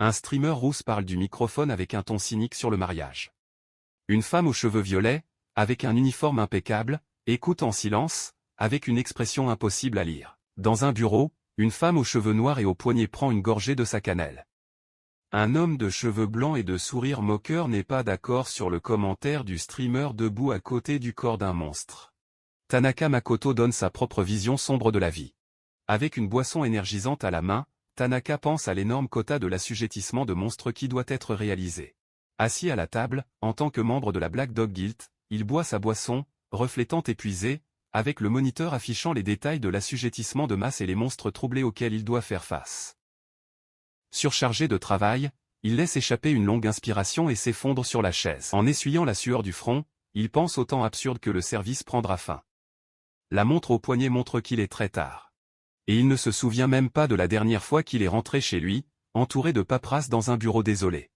Un streamer rousse parle du microphone avec un ton cynique sur le mariage. Une femme aux cheveux violets, avec un uniforme impeccable, écoute en silence, avec une expression impossible à lire. Dans un bureau, une femme aux cheveux noirs et aux poignets prend une gorgée de sa cannelle. Un homme de cheveux blancs et de sourire moqueur n'est pas d'accord sur le commentaire du streamer debout à côté du corps d'un monstre. Tanaka Makoto donne sa propre vision sombre de la vie. Avec une boisson énergisante à la main, Tanaka pense à l'énorme quota de l'assujettissement de monstres qui doit être réalisé. Assis à la table, en tant que membre de la Black Dog Guild, il boit sa boisson, reflétant épuisé, avec le moniteur affichant les détails de l'assujettissement de masse et les monstres troublés auxquels il doit faire face. Surchargé de travail, il laisse échapper une longue inspiration et s'effondre sur la chaise. En essuyant la sueur du front, il pense au temps absurde que le service prendra fin. La montre au poignet montre qu'il est très tard. Et il ne se souvient même pas de la dernière fois qu'il est rentré chez lui, entouré de paperasse dans un bureau désolé.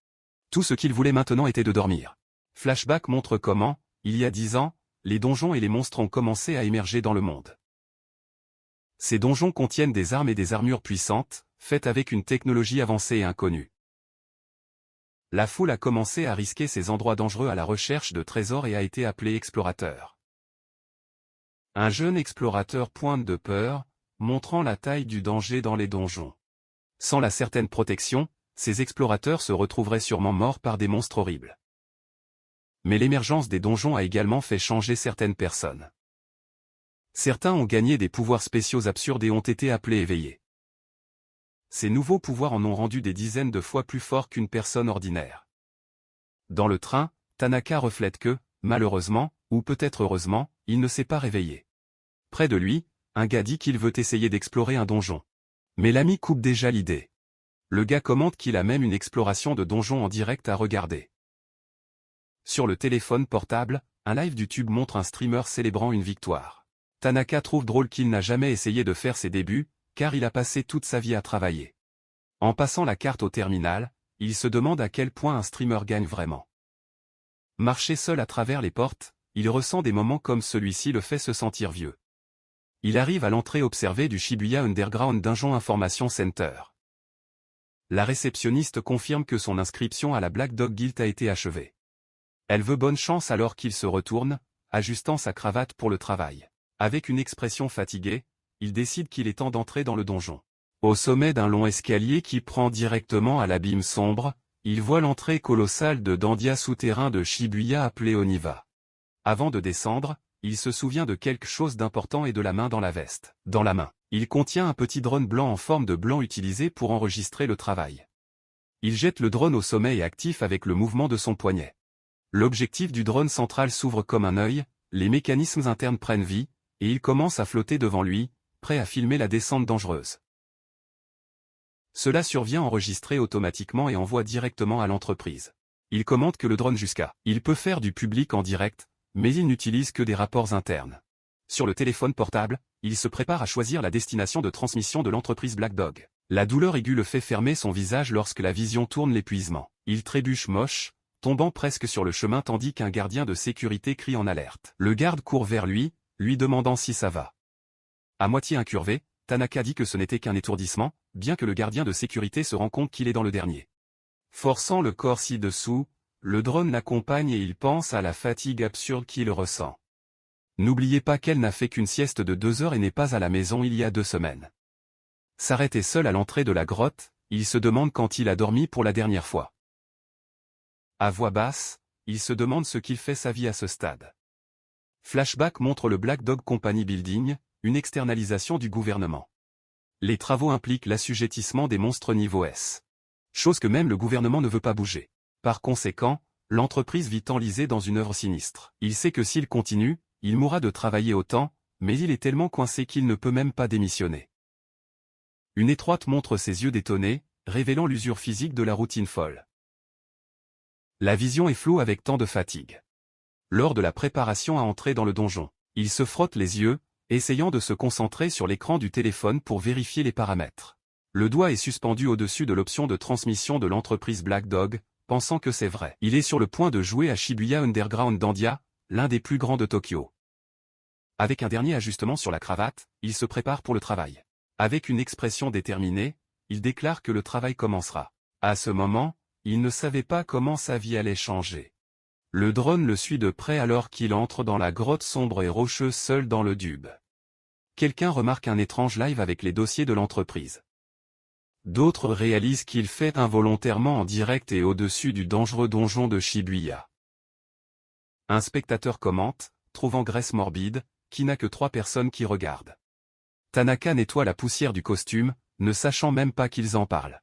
Tout ce qu'il voulait maintenant était de dormir. Flashback montre comment, il y a 10 ans, les donjons et les monstres ont commencé à émerger dans le monde. Ces donjons contiennent des armes et des armures puissantes, faites avec une technologie avancée et inconnue. La foule a commencé à risquer ces endroits dangereux à la recherche de trésors et a été appelé explorateur. Un jeune explorateur pointe de peur, montrant la taille du danger dans les donjons. Sans la certaine protection, ces explorateurs se retrouveraient sûrement morts par des monstres horribles. Mais l'émergence des donjons a également fait changer certaines personnes. Certains ont gagné des pouvoirs spéciaux absurdes et ont été appelés éveillés. Ces nouveaux pouvoirs en ont rendu des dizaines de fois plus forts qu'une personne ordinaire. Dans le train, Tanaka reflète que, malheureusement, ou peut-être heureusement, il ne s'est pas réveillé. Près de lui, un gars dit qu'il veut essayer d'explorer un donjon. Mais l'ami coupe déjà l'idée. Le gars commente qu'il a même une exploration de donjon en direct à regarder. Sur le téléphone portable, un live du tube montre un streamer célébrant une victoire. Tanaka trouve drôle qu'il n'a jamais essayé de faire ses débuts, car il a passé toute sa vie à travailler. En passant la carte au terminal, il se demande à quel point un streamer gagne vraiment. Marcher seul à travers les portes, il ressent des moments comme celui-ci le fait se sentir vieux. Il arrive à l'entrée observée du Shibuya Underground Dungeon Information Center. La réceptionniste confirme que son inscription à la Black Dog Guild a été achevée. Elle veut bonne chance alors qu'il se retourne, ajustant sa cravate pour le travail. Avec une expression fatiguée, il décide qu'il est temps d'entrer dans le donjon. Au sommet d'un long escalier qui prend directement à l'abîme sombre, il voit l'entrée colossale de Dandia souterrain de Shibuya appelé Oniva. Avant de descendre, il se souvient de quelque chose d'important et de la main dans la veste. Dans la main, il contient un petit drone blanc en forme de blanc utilisé pour enregistrer le travail. Il jette le drone au sommet et actif avec le mouvement de son poignet. L'objectif du drone central s'ouvre comme un œil, les mécanismes internes prennent vie, et il commence à flotter devant lui, prêt à filmer la descente dangereuse. Cela survient enregistré automatiquement et envoie directement à l'entreprise. Il commente que le drone il peut faire du public en direct, mais il n'utilise que des rapports internes. Sur le téléphone portable, il se prépare à choisir la destination de transmission de l'entreprise Black Dog. La douleur aiguë le fait fermer son visage lorsque la vision tourne l'épuisement. Il trébuche moche, tombant presque sur le chemin tandis qu'un gardien de sécurité crie en alerte. Le garde court vers lui demandant si ça va. À moitié incurvé, Tanaka dit que ce n'était qu'un étourdissement, bien que le gardien de sécurité se rend compte qu'il est dans le dernier. Forçant le corps ci-dessous, le drone l'accompagne et il pense à la fatigue absurde qu'il ressent. N'oubliez pas qu'elle n'a fait qu'une sieste de 2 heures et n'est pas à la maison il y a 2 semaines. S'arrêter seul à l'entrée de la grotte, il se demande quand il a dormi pour la dernière fois. À voix basse, il se demande ce qu'il fait sa vie à ce stade. Flashback montre le Black Dog Company Building, une externalisation du gouvernement. Les travaux impliquent l'assujettissement des monstres niveau S. Chose que même le gouvernement ne veut pas bouger. Par conséquent, l'entreprise vit enlisée dans une œuvre sinistre. Il sait que s'il continue, il mourra de travailler autant, mais il est tellement coincé qu'il ne peut même pas démissionner. Une étroite montre ses yeux détonnés, révélant l'usure physique de la routine folle. La vision est floue avec tant de fatigue. Lors de la préparation à entrer dans le donjon, il se frotte les yeux, essayant de se concentrer sur l'écran du téléphone pour vérifier les paramètres. Le doigt est suspendu au-dessus de l'option de transmission de l'entreprise Black Dog, pensant que c'est vrai. Il est sur le point de jouer à Shibuya Underground Dandia, l'un des plus grands de Tokyo. Avec un dernier ajustement sur la cravate, il se prépare pour le travail. Avec une expression déterminée, il déclare que le travail commencera. À ce moment, il ne savait pas comment sa vie allait changer. Le drone le suit de près alors qu'il entre dans la grotte sombre et rocheuse seul dans le Dube. Quelqu'un remarque un étrange live avec les dossiers de l'entreprise. D'autres réalisent qu'il fait involontairement en direct et au-dessus du dangereux donjon de Shibuya. Un spectateur commente, trouvant Grace morbide, qui n'a que 3 personnes qui regardent. Tanaka nettoie la poussière du costume, ne sachant même pas qu'ils en parlent.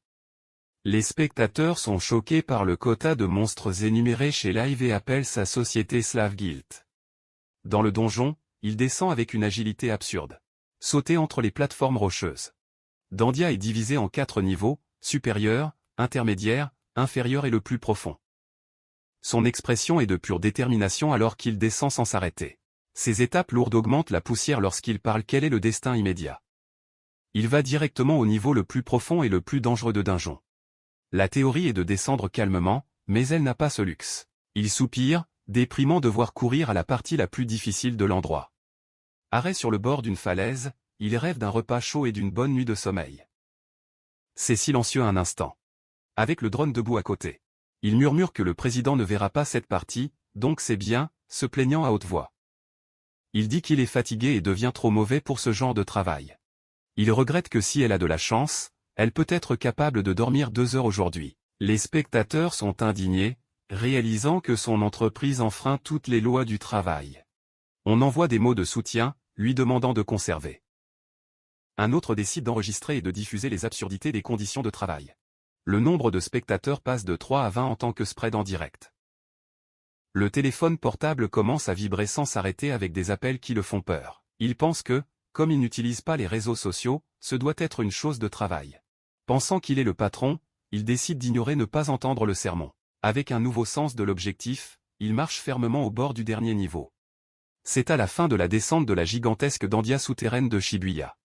Les spectateurs sont choqués par le quota de monstres énumérés chez Live et appellent sa société Slave Guild. Dans le donjon, il descend avec une agilité absurde. Sauter entre les plateformes rocheuses. Dandia est divisé en 4 niveaux, supérieur, intermédiaire, inférieur et le plus profond. Son expression est de pure détermination alors qu'il descend sans s'arrêter. Ses étapes lourdes augmentent la poussière lorsqu'il parle quel est le destin immédiat. Il va directement au niveau le plus profond et le plus dangereux de donjon. La théorie est de descendre calmement, mais elle n'a pas ce luxe. Il soupire, déprimant de voir courir à la partie la plus difficile de l'endroit. Arrêt sur le bord d'une falaise, il rêve d'un repas chaud et d'une bonne nuit de sommeil. C'est silencieux un instant. Avec le drone debout à côté. Il murmure que le président ne verra pas cette partie, donc c'est bien, se plaignant à haute voix. Il dit qu'il est fatigué et devient trop mauvais pour ce genre de travail. Il regrette que si elle a de la chance, elle peut être capable de dormir 2 heures aujourd'hui. Les spectateurs sont indignés, réalisant que son entreprise enfreint toutes les lois du travail. On envoie des mots de soutien, lui demandant de conserver. Un autre décide d'enregistrer et de diffuser les absurdités des conditions de travail. Le nombre de spectateurs passe de 3 à 20 en tant que spread en direct. Le téléphone portable commence à vibrer sans s'arrêter avec des appels qui le font peur. Il pense que, comme il n'utilise pas les réseaux sociaux, ce doit être une chose de travail. Pensant qu'il est le patron, il décide d'ignorer ne pas entendre le sermon. Avec un nouveau sens de l'objectif, il marche fermement au bord du dernier niveau. C'est à la fin de la descente de la gigantesque Dandia souterraine de Shibuya.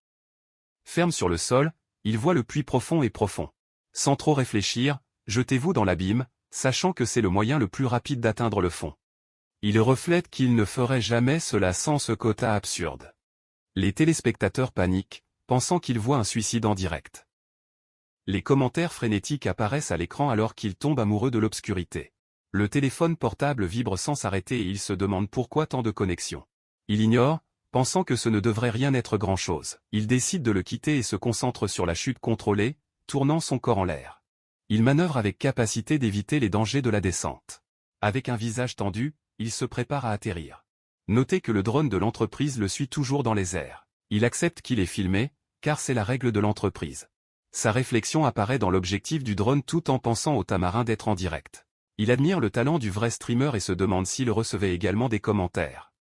Ferme sur le sol, il voit le puits profond et profond. Sans trop réfléchir, jetez-vous dans l'abîme, sachant que c'est le moyen le plus rapide d'atteindre le fond. Il reflète qu'il ne ferait jamais cela sans ce quota absurde. Les téléspectateurs paniquent, pensant qu'ils voient un suicide en direct. Les commentaires frénétiques apparaissent à l'écran alors qu'il tombe amoureux de l'obscurité. Le téléphone portable vibre sans s'arrêter et il se demande pourquoi tant de connexions. Il ignore, pensant que ce ne devrait rien être grand-chose. Il décide de le quitter et se concentre sur la chute contrôlée, tournant son corps en l'air. Il manœuvre avec capacité d'éviter les dangers de la descente. Avec un visage tendu, il se prépare à atterrir. Notez que le drone de l'entreprise le suit toujours dans les airs. Il accepte qu'il est filmé, car c'est la règle de l'entreprise. Sa réflexion apparaît dans l'objectif du drone tout en pensant au tamarin d'être en direct. Il admire le talent du vrai streamer et se demande s'il recevait également des commentaires.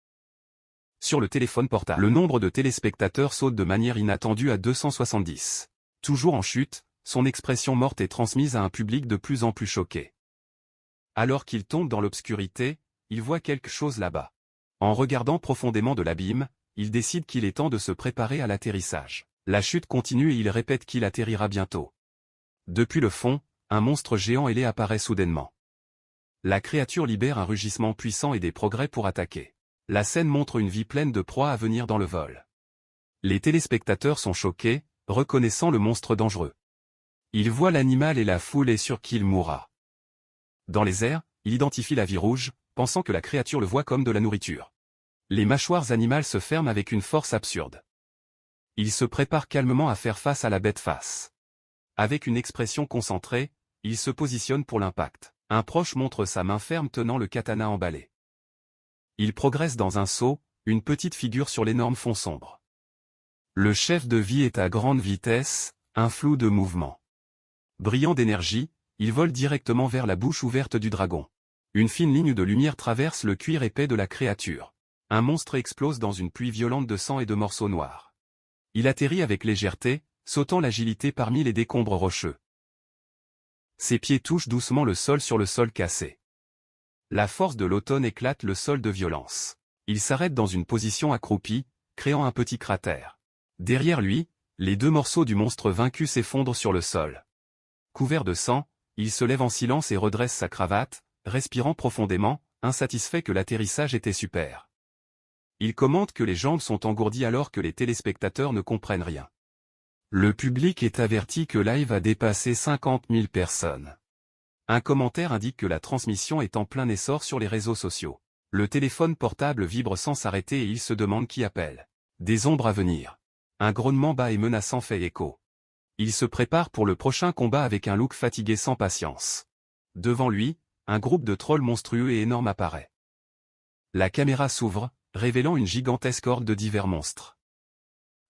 Sur le téléphone portable, le nombre de téléspectateurs saute de manière inattendue à 270. Toujours en chute, son expression morte est transmise à un public de plus en plus choqué. Alors qu'il tombe dans l'obscurité, il voit quelque chose là-bas. En regardant profondément de l'abîme, il décide qu'il est temps de se préparer à l'atterrissage. La chute continue et il répète qu'il atterrira bientôt. Depuis le fond, un monstre géant ailé apparaît soudainement. La créature libère un rugissement puissant et des progrès pour attaquer. La scène montre une vie pleine de proies à venir dans le vol. Les téléspectateurs sont choqués, reconnaissant le monstre dangereux. Ils voient l'animal et la foule est sûre qu'il mourra. Dans les airs, il identifie la vie rouge, pensant que la créature le voit comme de la nourriture. Les mâchoires animales se ferment avec une force absurde. Il se prépare calmement à faire face à la bête face. Avec une expression concentrée, il se positionne pour l'impact. Un proche montre sa main ferme tenant le katana emballé. Il progresse dans un saut, une petite figure sur l'énorme fond sombre. Le chef de vie est à grande vitesse, un flou de mouvement. Brillant d'énergie, il vole directement vers la bouche ouverte du dragon. Une fine ligne de lumière traverse le cuir épais de la créature. Un monstre explose dans une pluie violente de sang et de morceaux noirs. Il atterrit avec légèreté, sautant l'agilité parmi les décombres rocheux. Ses pieds touchent doucement le sol sur le sol cassé. La force de l'automne éclate le sol de violence. Il s'arrête dans une position accroupie, créant un petit cratère. Derrière lui, les 2 morceaux du monstre vaincu s'effondrent sur le sol. Couvert de sang, il se lève en silence et redresse sa cravate, respirant profondément, insatisfait que l'atterrissage était super. Il commente que les jambes sont engourdies alors que les téléspectateurs ne comprennent rien. Le public est averti que live a dépassé 50 000 personnes. Un commentaire indique que la transmission est en plein essor sur les réseaux sociaux. Le téléphone portable vibre sans s'arrêter et il se demande qui appelle. Des ombres à venir. Un grognement bas et menaçant fait écho. Il se prépare pour le prochain combat avec un look fatigué sans patience. Devant lui, un groupe de trolls monstrueux et énormes apparaît. La caméra s'ouvre, révélant une gigantesque horde de divers monstres.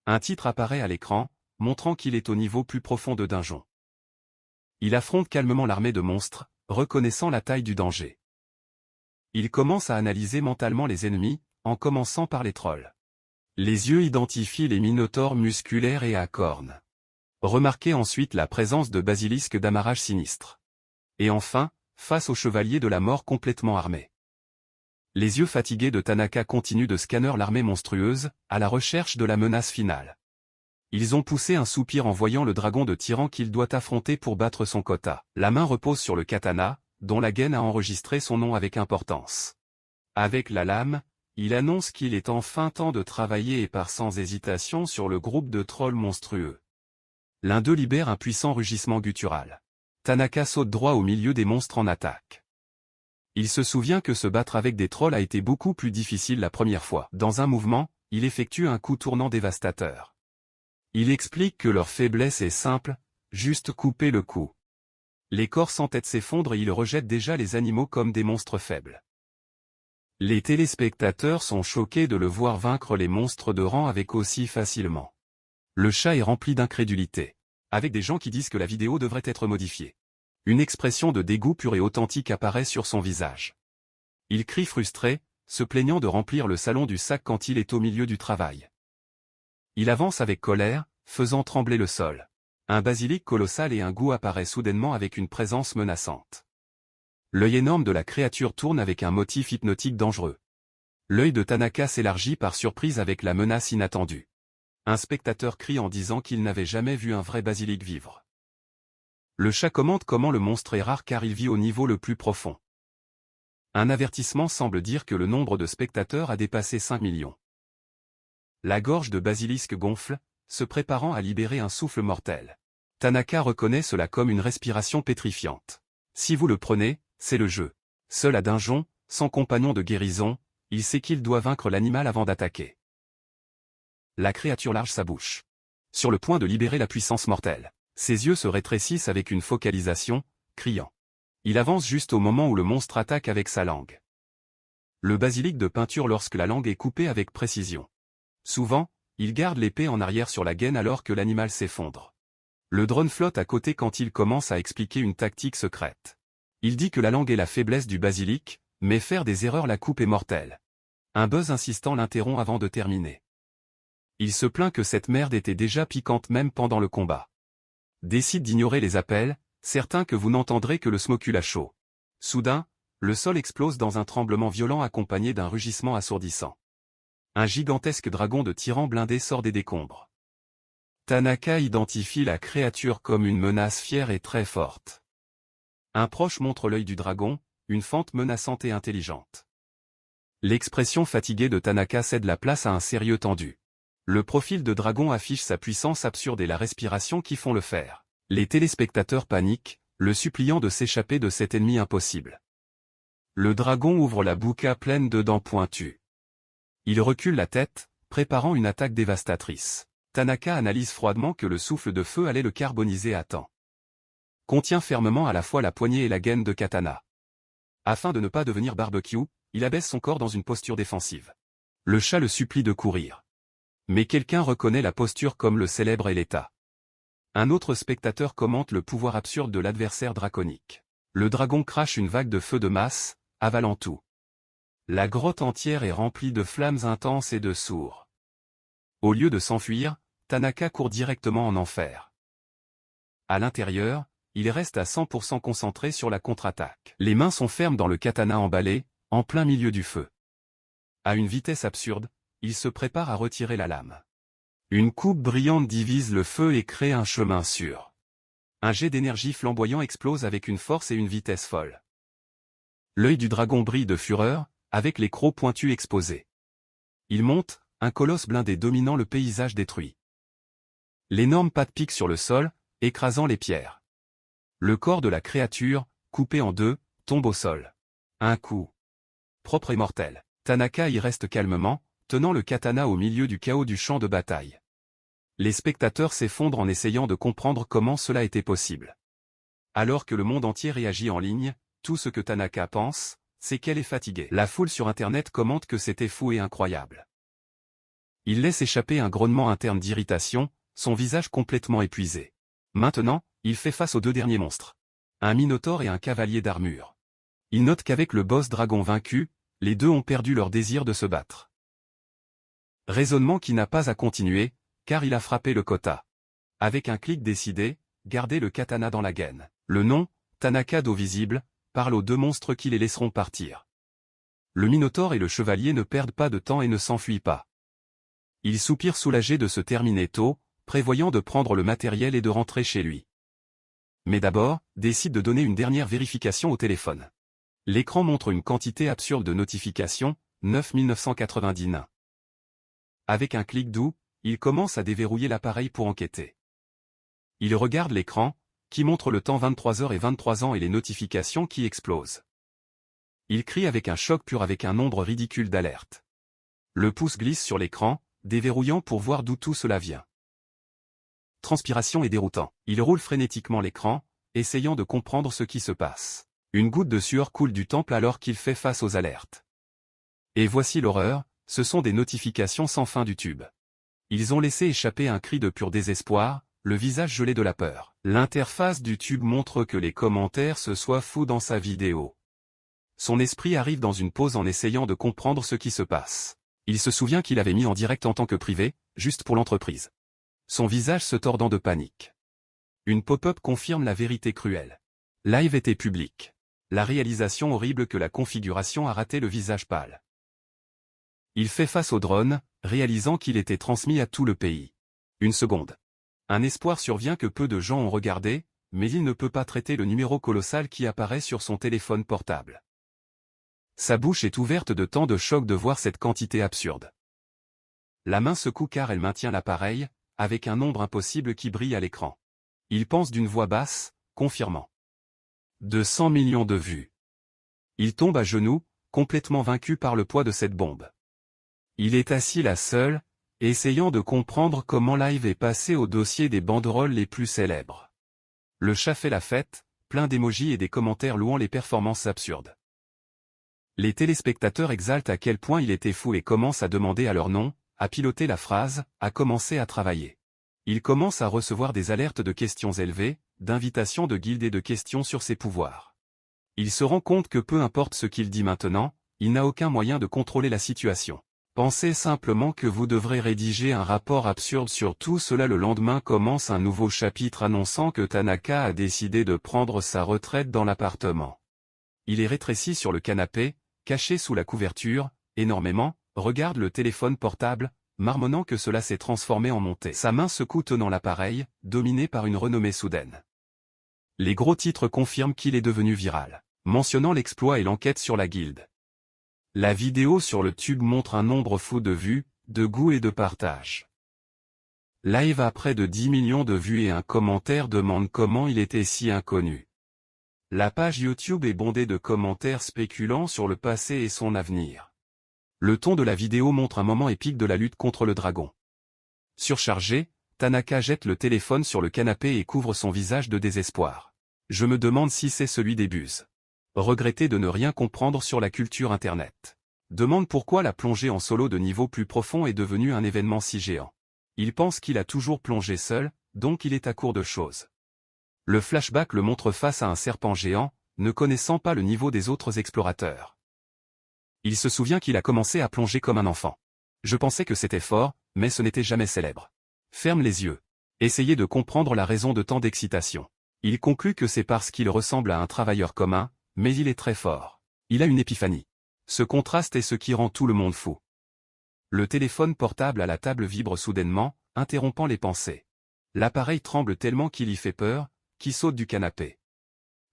Un titre apparaît à l'écran, montrant qu'il est au niveau plus profond de Dungeon. Il affronte calmement l'armée de monstres, reconnaissant la taille du danger. Il commence à analyser mentalement les ennemis, en commençant par les trolls. Les yeux identifient les minotaures musculaires et à cornes. Remarquez ensuite la présence de basilisques d'amarrage sinistre. Et enfin, face au chevalier de la mort complètement armé. Les yeux fatigués de Tanaka continuent de scanner l'armée monstrueuse, à la recherche de la menace finale. Ils ont poussé un soupir en voyant le dragon de tyran qu'ils doivent affronter pour battre son quota. La main repose sur le katana, dont la gaine a enregistré son nom avec importance. Avec la lame, il annonce qu'il est enfin temps de travailler et part sans hésitation sur le groupe de trolls monstrueux. L'un d'eux libère un puissant rugissement guttural. Tanaka saute droit au milieu des monstres en attaque. Il se souvient que se battre avec des trolls a été beaucoup plus difficile la première fois. Dans un mouvement, il effectue un coup tournant dévastateur. Il explique que leur faiblesse est simple, juste couper le cou. Les corps sans tête s'effondrent et il rejette déjà les animaux comme des monstres faibles. Les téléspectateurs sont choqués de le voir vaincre les monstres de rang avec aussi facilement. Le chat est rempli d'incrédulité. Avec des gens qui disent que la vidéo devrait être modifiée. Une expression de dégoût pur et authentique apparaît sur son visage. Il crie frustré, se plaignant de remplir le salon du sac quand il est au milieu du travail. Il avance avec colère, faisant trembler le sol. Un basilic colossal et un goût apparaissent soudainement avec une présence menaçante. L'œil énorme de la créature tourne avec un motif hypnotique dangereux. L'œil de Tanaka s'élargit par surprise avec la menace inattendue. Un spectateur crie en disant qu'il n'avait jamais vu un vrai basilic vivre. Le chat commente comment le monstre est rare car il vit au niveau le plus profond. Un avertissement semble dire que le nombre de spectateurs a dépassé 5 millions. La gorge de Basilisque gonfle, se préparant à libérer un souffle mortel. Tanaka reconnaît cela comme une respiration pétrifiante. Si vous le prenez, c'est le jeu. Seul à Dungeon, sans compagnon de guérison, il sait qu'il doit vaincre l'animal avant d'attaquer. La créature large sa bouche. Sur le point de libérer la puissance mortelle. Ses yeux se rétrécissent avec une focalisation, criant. Il avance juste au moment où le monstre attaque avec sa langue. Le basilic de peinture lorsque la langue est coupée avec précision. Souvent, il garde l'épée en arrière sur la gaine alors que l'animal s'effondre. Le drone flotte à côté quand il commence à expliquer une tactique secrète. Il dit que la langue est la faiblesse du basilic, mais faire des erreurs la coupe est mortelle. Un buzz insistant l'interrompt avant de terminer. Il se plaint que cette merde était déjà piquante même pendant le combat. Décide d'ignorer les appels, certain que vous n'entendrez que le smocule à chaud. Soudain, le sol explose dans un tremblement violent accompagné d'un rugissement assourdissant. Un gigantesque dragon de tyran blindé sort des décombres. Tanaka identifie la créature comme une menace fière et très forte. Un proche montre l'œil du dragon, une fente menaçante et intelligente. L'expression fatiguée de Tanaka cède la place à un sérieux tendu. Le profil de dragon affiche sa puissance absurde et la respiration qui font le faire. Les téléspectateurs paniquent, le suppliant de s'échapper de cet ennemi impossible. Le dragon ouvre la bouca pleine de dents pointues. Il recule la tête, préparant une attaque dévastatrice. Tanaka analyse froidement que le souffle de feu allait le carboniser à temps. Contient fermement à la fois la poignée et la gaine de katana. Afin de ne pas devenir barbecue, il abaisse son corps dans une posture défensive. Le chat le supplie de courir. Mais quelqu'un reconnaît la posture comme le célèbre Eleta. Un autre spectateur commente le pouvoir absurde de l'adversaire draconique. Le dragon crache une vague de feu de masse, avalant tout. La grotte entière est remplie de flammes intenses et de sourds. Au lieu de s'enfuir, Tanaka court directement en enfer. À l'intérieur, il reste à 100% concentré sur la contre-attaque. Les mains sont fermes dans le katana emballé, en plein milieu du feu. À une vitesse absurde, il se prépare à retirer la lame. Une coupe brillante divise le feu et crée un chemin sûr. Un jet d'énergie flamboyant explose avec une force et une vitesse folle. L'œil du dragon brille de fureur, avec les crocs pointus exposés. Il monte, un colosse blindé dominant le paysage détruit. L'énorme patte pique sur le sol, écrasant les pierres. Le corps de la créature, coupé en deux, tombe au sol. Un coup propre et mortel. Tanaka y reste calmement, tenant le katana au milieu du chaos du champ de bataille. Les spectateurs s'effondrent en essayant de comprendre comment cela était possible. Alors que le monde entier réagit en ligne, tout ce que Tanaka pense, c'est qu'elle est fatiguée. La foule sur Internet commente que c'était fou et incroyable. Il laisse échapper un grognement interne d'irritation, son visage complètement épuisé. Maintenant, il fait face aux deux derniers monstres. Un minotaure et un cavalier d'armure. Il note qu'avec le boss dragon vaincu, les deux ont perdu leur désir de se battre. Raisonnement qui n'a pas à continuer, car il a frappé le quota. Avec un clic décidé, gardez le katana dans la gaine. Le nom, Tanaka dos visible, parle aux deux monstres qui les laisseront partir. Le minotaure et le chevalier ne perdent pas de temps et ne s'enfuient pas. Il soupire soulagé de se terminer tôt, prévoyant de prendre le matériel et de rentrer chez lui. Mais d'abord, décide de donner une dernière vérification au téléphone. L'écran montre une quantité absurde de notifications, 9990 nains. Avec un clic doux, il commence à déverrouiller l'appareil pour enquêter. Il regarde l'écran, qui montre le temps 23h23 et les notifications qui explosent. Il crie avec un choc pur avec un nombre ridicule d'alertes. Le pouce glisse sur l'écran, déverrouillant pour voir d'où tout cela vient. Transpiration et déroutant. Il roule frénétiquement l'écran, essayant de comprendre ce qui se passe. Une goutte de sueur coule du temple alors qu'il fait face aux alertes. Et voici l'horreur, ce sont des notifications sans fin du tube. Ils ont laissé échapper un cri de pur désespoir, le visage gelé de la peur. L'interface du tube montre que les commentaires se soient fous dans sa vidéo. Son esprit arrive dans une pause en essayant de comprendre ce qui se passe. Il se souvient qu'il avait mis en direct en tant que privé, juste pour l'entreprise. Son visage se tordant de panique. Une pop-up confirme la vérité cruelle. Live était public. La réalisation horrible que la configuration a raté le visage pâle. Il fait face au drone, réalisant qu'il était transmis à tout le pays. Une seconde. Un espoir survient que peu de gens ont regardé, mais il ne peut pas traiter le numéro colossal qui apparaît sur son téléphone portable. Sa bouche est ouverte de tant de choc de voir cette quantité absurde. La main secoue car elle maintient l'appareil, avec un nombre impossible qui brille à l'écran. Il pense d'une voix basse, confirmant. 200 millions de vues. Il tombe à genoux, complètement vaincu par le poids de cette bombe. Il est assis là seul, essayant de comprendre comment Live est passé au dossier des banderoles les plus célèbres. Le chat fait la fête, plein d'émojis et des commentaires louant les performances absurdes. Les téléspectateurs exaltent à quel point il était fou et commencent à demander à leur nom, à piloter la phrase, à commencer à travailler. Il commence à recevoir des alertes de questions élevées, d'invitations de guildes et de questions sur ses pouvoirs. Il se rend compte que peu importe ce qu'il dit maintenant, il n'a aucun moyen de contrôler la situation. Pensez simplement que vous devrez rédiger un rapport absurde sur tout cela. Le lendemain commence un nouveau chapitre annonçant que Tanaka a décidé de prendre sa retraite dans l'appartement. Il est rétréci sur le canapé, caché sous la couverture, énormément, regarde le téléphone portable, marmonnant que cela s'est transformé en montée. Sa main secoue tenant l'appareil, dominé par une renommée soudaine. Les gros titres confirment qu'il est devenu viral, mentionnant l'exploit et l'enquête sur la guilde. La vidéo sur le tube montre un nombre fou de vues, de goût et de partage. Live a près de 10 millions de vues et un commentaire demande comment il était si inconnu. La page YouTube est bondée de commentaires spéculant sur le passé et son avenir. Le ton de la vidéo montre un moment épique de la lutte contre le dragon. Surchargé, Tanaka jette le téléphone sur le canapé et couvre son visage de désespoir. Je me demande si c'est celui des buses. Regretter de ne rien comprendre sur la culture Internet. Demande pourquoi la plongée en solo de niveau plus profond est devenue un événement si géant. Il pense qu'il a toujours plongé seul, donc il est à court de choses. Le flashback le montre face à un serpent géant, ne connaissant pas le niveau des autres explorateurs. Il se souvient qu'il a commencé à plonger comme un enfant. Je pensais que c'était fort, mais ce n'était jamais célèbre. Ferme les yeux. Essayez de comprendre la raison de tant d'excitation. Il conclut que c'est parce qu'il ressemble à un travailleur commun, mais il est très fort. Il a une épiphanie. Ce contraste est ce qui rend tout le monde fou. Le téléphone portable à la table vibre soudainement, interrompant les pensées. L'appareil tremble tellement qu'il y fait peur, qu'il saute du canapé.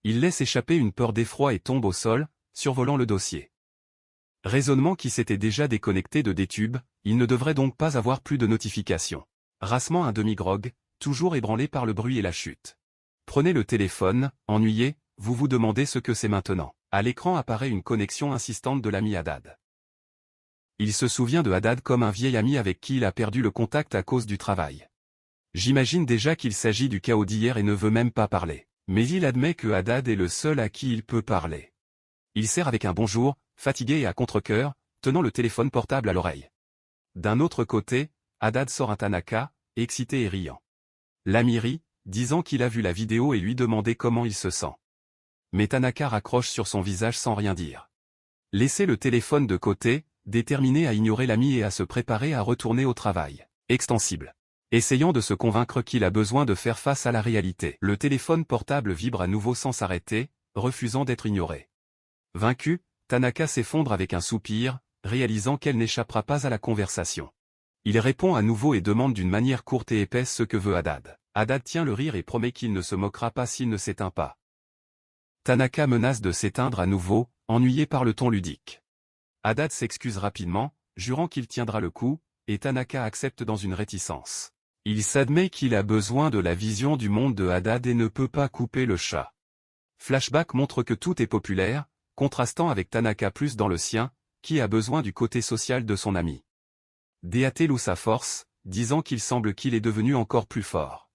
Il laisse échapper une peur d'effroi et tombe au sol, survolant le dossier. Raisonnement qui s'était déjà déconnecté de des tubes, il ne devrait donc pas avoir plus de notifications. Rassement un demi-grog, toujours ébranlé par le bruit et la chute. Prenez le téléphone, ennuyé, vous vous demandez ce que c'est maintenant. À l'écran apparaît une connexion insistante de l'ami Haddad. Il se souvient de Haddad comme un vieil ami avec qui il a perdu le contact à cause du travail. J'imagine déjà qu'il s'agit du chaos d'hier et ne veut même pas parler. Mais il admet que Haddad est le seul à qui il peut parler. Il serre avec un bonjour, fatigué et à contre-cœur, tenant le téléphone portable à l'oreille. D'un autre côté, Haddad sort un Tanaka, excité et riant. L'ami rit, disant qu'il a vu la vidéo et lui demandait comment il se sent. Mais Tanaka raccroche sur son visage sans rien dire. Laissez le téléphone de côté, déterminé à ignorer l'ami et à se préparer à retourner au travail. Extensible. Essayant de se convaincre qu'il a besoin de faire face à la réalité. Le téléphone portable vibre à nouveau sans s'arrêter, refusant d'être ignoré. Vaincu, Tanaka s'effondre avec un soupir, réalisant qu'elle n'échappera pas à la conversation. Il répond à nouveau et demande d'une manière courte et épaisse ce que veut Haddad. Haddad tient le rire et promet qu'il ne se moquera pas s'il ne s'éteint pas. Tanaka menace de s'éteindre à nouveau, ennuyé par le ton ludique. Haddad s'excuse rapidement, jurant qu'il tiendra le coup, et Tanaka accepte dans une réticence. Il s'admet qu'il a besoin de la vision du monde de Haddad et ne peut pas couper le chat. Flashback montre que tout est populaire, contrastant avec Tanaka plus dans le sien, qui a besoin du côté social de son ami. DAT loue sa force, disant qu'il semble qu'il est devenu encore plus fort.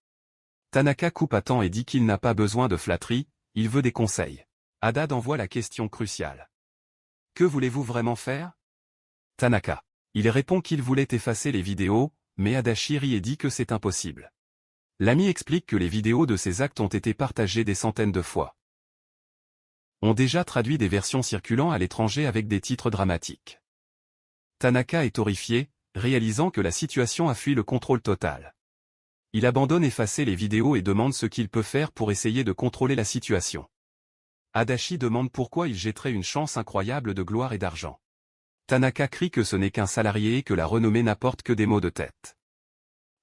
Tanaka coupe à temps et dit qu'il n'a pas besoin de flatterie, il veut des conseils. Haddad envoie la question cruciale. Que voulez-vous vraiment faire? Tanaka. Il répond qu'il voulait effacer les vidéos, mais Adachi rit et dit que c'est impossible. L'ami explique que les vidéos de ses actes ont été partagées des centaines de fois. On déjà traduit des versions circulant à l'étranger avec des titres dramatiques. Tanaka est horrifié, réalisant que la situation a fui le contrôle total. Il abandonne effacer les vidéos et demande ce qu'il peut faire pour essayer de contrôler la situation. Adachi demande pourquoi il jetterait une chance incroyable de gloire et d'argent. Tanaka crie que ce n'est qu'un salarié et que la renommée n'apporte que des maux de tête.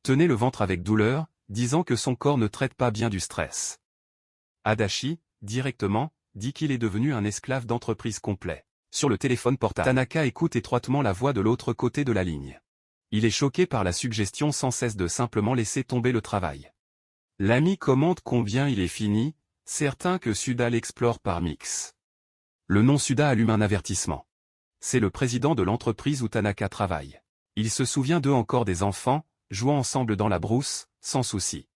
Tenait le ventre avec douleur, disant que son corps ne traite pas bien du stress. Adachi, directement, dit qu'il est devenu un esclave d'entreprise complet. Sur le téléphone portable, Tanaka écoute étroitement la voix de l'autre côté de la ligne. Il est choqué par la suggestion sans cesse de simplement laisser tomber le travail. L'ami commente combien il est fini, certain que Suda l'explore par mix. Le nom Suda allume un avertissement. C'est le président de l'entreprise où Tanaka travaille. Il se souvient d'eux encore des enfants, jouant ensemble dans la brousse, sans souci.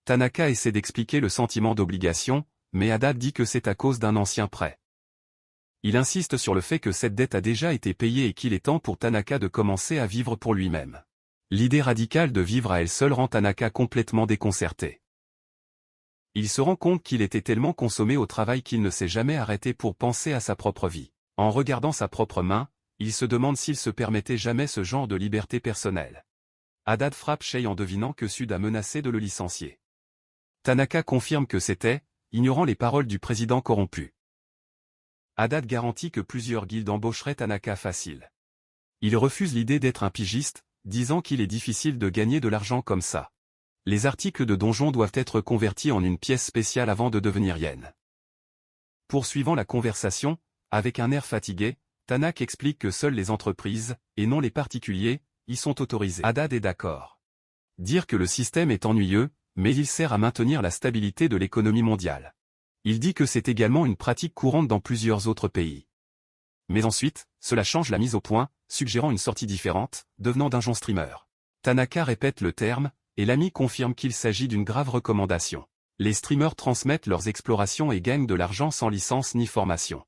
Tanaka essaie d'expliquer le sentiment d'obligation, mais Haddad dit que c'est à cause d'un ancien prêt. Il insiste sur le fait que cette dette a déjà été payée et qu'il est temps pour Tanaka de commencer à vivre pour lui-même. L'idée radicale de vivre à elle seule rend Tanaka complètement déconcerté. Il se rend compte qu'il était tellement consommé au travail qu'il ne s'est jamais arrêté pour penser à sa propre vie. En regardant sa propre main, il se demande s'il se permettait jamais ce genre de liberté personnelle. Haddad frappe Shei en devinant que Sud a menacé de le licencier. Tanaka confirme que c'était, ignorant les paroles du président corrompu. Haddad garantit que plusieurs guildes embaucheraient Tanaka facile. Il refuse l'idée d'être un pigiste, disant qu'il est difficile de gagner de l'argent comme ça. Les articles de donjon doivent être convertis en une pièce spéciale avant de devenir yen. Poursuivant la conversation, avec un air fatigué, Tanaka explique que seules les entreprises, et non les particuliers, y sont autorisés. Haddad est d'accord. Dire que le système est ennuyeux, mais il sert à maintenir la stabilité de l'économie mondiale. Il dit que c'est également une pratique courante dans plusieurs autres pays. Mais ensuite, cela change la mise au point, suggérant une sortie différente, devenant d'un streamer. Tanaka répète le terme, et l'ami confirme qu'il s'agit d'une grave recommandation. Les streamers transmettent leurs explorations et gagnent de l'argent sans licence ni formation.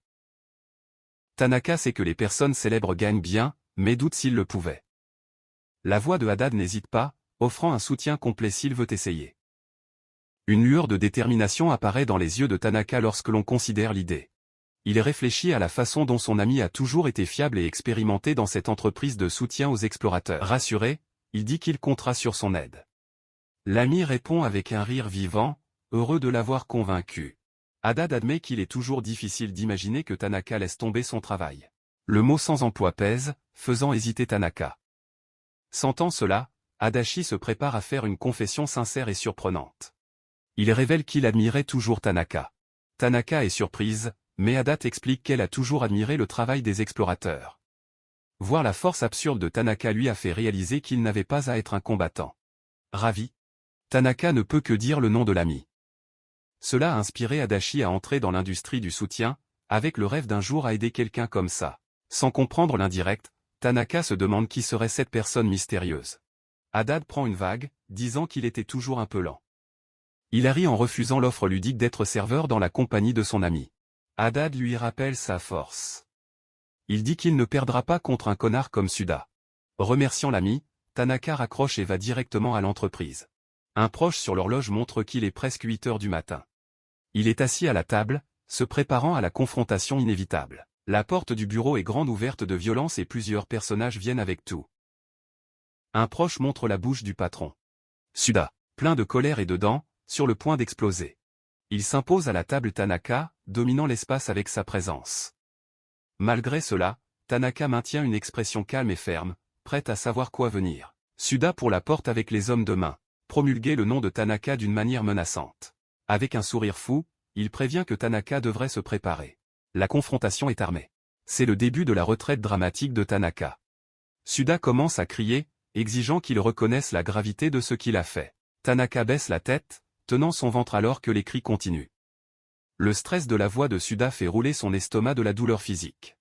Tanaka sait que les personnes célèbres gagnent bien, mais doute s'il le pouvait. La voix de Haddad n'hésite pas, offrant un soutien complet s'il veut essayer. Une lueur de détermination apparaît dans les yeux de Tanaka lorsque l'on considère l'idée. Il réfléchit à la façon dont son ami a toujours été fiable et expérimenté dans cette entreprise de soutien aux explorateurs. Rassuré, il dit qu'il comptera sur son aide. L'ami répond avec un rire vivant, heureux de l'avoir convaincu. Haddad admet qu'il est toujours difficile d'imaginer que Tanaka laisse tomber son travail. Le mot sans emploi pèse, faisant hésiter Tanaka. Sentant cela, Adachi se prépare à faire une confession sincère et surprenante. Il révèle qu'il admirait toujours Tanaka. Tanaka est surprise, mais Haddad explique qu'elle a toujours admiré le travail des explorateurs. Voir la force absurde de Tanaka lui a fait réaliser qu'il n'avait pas à être un combattant. Ravi, Tanaka ne peut que dire le nom de l'ami. Cela a inspiré Adachi à entrer dans l'industrie du soutien, avec le rêve d'un jour à aider quelqu'un comme ça. Sans comprendre l'indirect, Tanaka se demande qui serait cette personne mystérieuse. Haddad prend une vague, disant qu'il était toujours un peu lent. Il rit en refusant l'offre ludique d'être serveur dans la compagnie de son ami. Haddad lui rappelle sa force. Il dit qu'il ne perdra pas contre un connard comme Suda. Remerciant l'ami, Tanaka raccroche et va directement à l'entreprise. Un proche sur l'horloge montre qu'il est presque 8 heures du matin. Il est assis à la table, se préparant à la confrontation inévitable. La porte du bureau est grande ouverte de violence et plusieurs personnages viennent avec tout. Un proche montre la bouche du patron. Suda, plein de colère et de dents, sur le point d'exploser. Il s'impose à la table Tanaka, dominant l'espace avec sa présence. Malgré cela, Tanaka maintient une expression calme et ferme, prête à savoir quoi venir. Suda pour la porte avec les hommes de main, promulguer le nom de Tanaka d'une manière menaçante. Avec un sourire fou, il prévient que Tanaka devrait se préparer. La confrontation est armée. C'est le début de la retraite dramatique de Tanaka. Suda commence à crier, exigeant qu'il reconnaisse la gravité de ce qu'il a fait. Tanaka baisse la tête, tenant son ventre alors que les cris continuent. Le stress de la voix de Suda fait rouler son estomac de la douleur physique.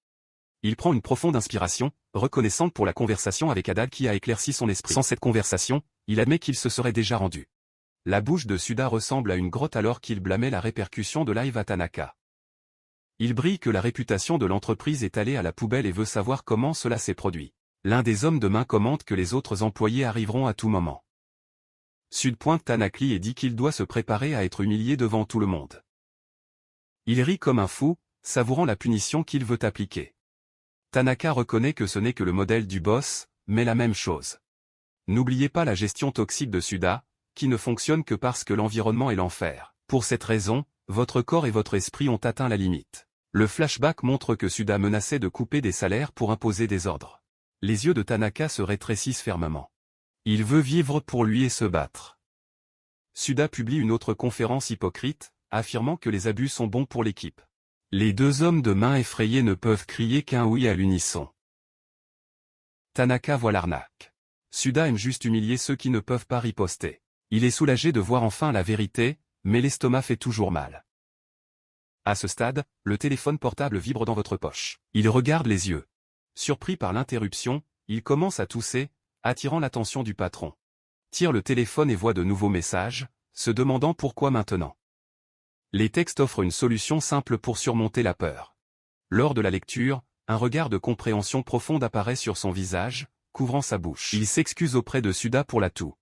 Il prend une profonde inspiration, reconnaissante pour la conversation avec Haddad qui a éclairci son esprit. Sans cette conversation, il admet qu'il se serait déjà rendu. La bouche de Suda ressemble à une grotte alors qu'il blâmait la répercussion de Live à Tanaka. Il brille que la réputation de l'entreprise est allée à la poubelle et veut savoir comment cela s'est produit. L'un des hommes de main commente que les autres employés arriveront à tout moment. Sud pointe Tanaka et dit qu'il doit se préparer à être humilié devant tout le monde. Il rit comme un fou, savourant la punition qu'il veut appliquer. Tanaka reconnaît que ce n'est que le modèle du boss, mais la même chose. N'oubliez pas la gestion toxique de Suda, qui ne fonctionne que parce que l'environnement est l'enfer. Pour cette raison, votre corps et votre esprit ont atteint la limite. Le flashback montre que Suda menaçait de couper des salaires pour imposer des ordres. Les yeux de Tanaka se rétrécissent fermement. Il veut vivre pour lui et se battre. Suda publie une autre conférence hypocrite, affirmant que les abus sont bons pour l'équipe. Les deux hommes de main effrayés ne peuvent crier qu'un oui à l'unisson. Tanaka voit l'arnaque. Suda aime juste humilier ceux qui ne peuvent pas riposter. Il est soulagé de voir enfin la vérité, mais l'estomac fait toujours mal. À ce stade, le téléphone portable vibre dans votre poche. Il regarde les yeux. Surpris par l'interruption, il commence à tousser, attirant l'attention du patron. Tire le téléphone et voit de nouveaux messages, se demandant pourquoi maintenant. Les textes offrent une solution simple pour surmonter la peur. Lors de la lecture, un regard de compréhension profonde apparaît sur son visage, couvrant sa bouche. Il s'excuse auprès de Suda pour la toux.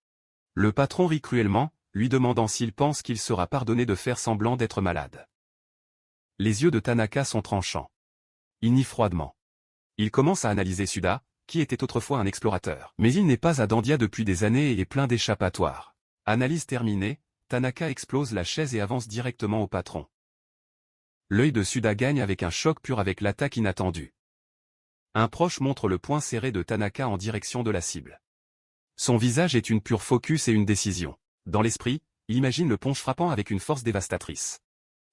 Le patron rit cruellement, lui demandant s'il pense qu'il sera pardonné de faire semblant d'être malade. Les yeux de Tanaka sont tranchants. Il nie froidement. Il commence à analyser Suda, qui était autrefois un explorateur. Mais il n'est pas à Dandia depuis des années et est plein d'échappatoires. Analyse terminée, Tanaka explose la chaise et avance directement au patron. L'œil de Suda gagne avec un choc pur avec l'attaque inattendue. Un proche montre le poing serré de Tanaka en direction de la cible. Son visage est une pure focus et une décision. Dans l'esprit, il imagine le punch frappant avec une force dévastatrice.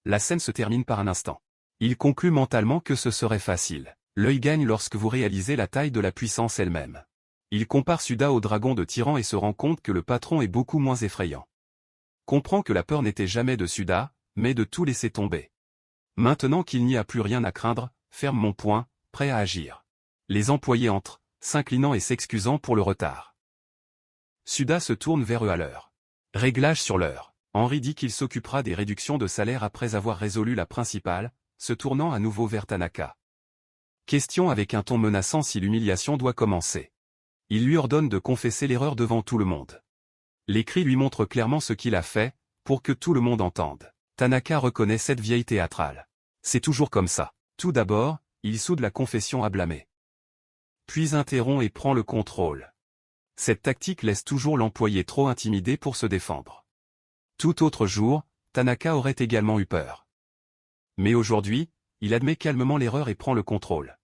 La scène se termine par un instant. Il conclut mentalement que ce serait facile. L'œil gagne lorsque vous réalisez la taille de la puissance elle-même. Il compare Suda au dragon de Tyran et se rend compte que le patron est beaucoup moins effrayant. Comprend que la peur n'était jamais de Suda, mais de tout laisser tomber. Maintenant qu'il n'y a plus rien à craindre, ferme mon poing, prêt à agir. Les employés entrent, s'inclinant et s'excusant pour le retard. Suda se tourne vers eux à l'heure. Réglage sur l'heure. Henry dit qu'il s'occupera des réductions de salaire après avoir résolu la principale, se tournant à nouveau vers Tanaka. Question avec un ton menaçant si l'humiliation doit commencer. Il lui ordonne de confesser l'erreur devant tout le monde. Les cris lui montrent clairement ce qu'il a fait, pour que tout le monde entende. Tanaka reconnaît cette vieille théâtrale. C'est toujours comme ça. Tout d'abord, il soude la confession à blâmer. Puis interrompt et prend le contrôle. Cette tactique laisse toujours l'employé trop intimidé pour se défendre. Tout autre jour, Tanaka aurait également eu peur. Mais aujourd'hui, il admet calmement l'erreur et prend le contrôle.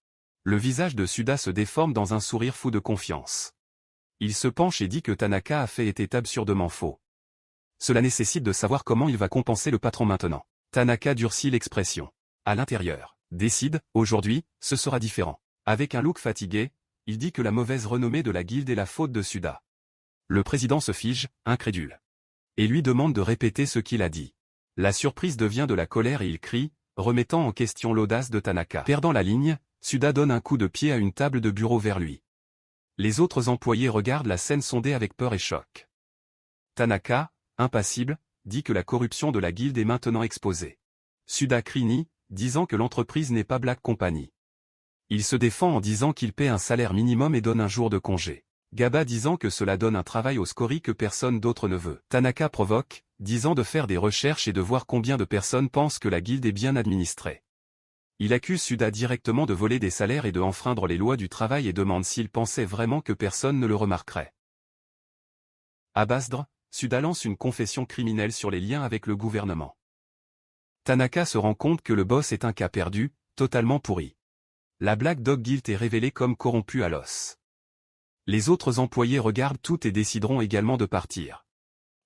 Le visage de Suda se déforme dans un sourire fou de confiance. Il se penche et dit que Tanaka a fait était absurdement faux. Cela nécessite de savoir comment il va compenser le patron maintenant. Tanaka durcit l'expression. À l'intérieur, décide, aujourd'hui, ce sera différent. Avec un look fatigué, il dit que la mauvaise renommée de la guilde est la faute de Suda. Le président se fige, incrédule. et lui demande de répéter ce qu'il a dit. La surprise devient de la colère et il crie, remettant en question l'audace de Tanaka. Perdant la ligne, Suda donne un coup de pied à une table de bureau vers lui. Les autres employés regardent la scène sondée avec peur et choc. Tanaka, impassible, dit que la corruption de la guilde est maintenant exposée. Suda crie, disant que l'entreprise n'est pas Black Company. Il se défend en disant qu'il paie un salaire minimum et donne un jour de congé. Gaba disant que cela donne un travail au Scori que personne d'autre ne veut. Tanaka provoque, disant de faire des recherches et de voir combien de personnes pensent que la guilde est bien administrée. Il accuse Suda directement de voler des salaires et de enfreindre les lois du travail et demande s'il pensait vraiment que personne ne le remarquerait. À Basdre, Suda lance une confession criminelle sur les liens avec le gouvernement. Tanaka se rend compte que le boss est un cas perdu, totalement pourri. La Black Dog Guild est révélée comme corrompue à l'os. Les autres employés regardent tout et décideront également de partir.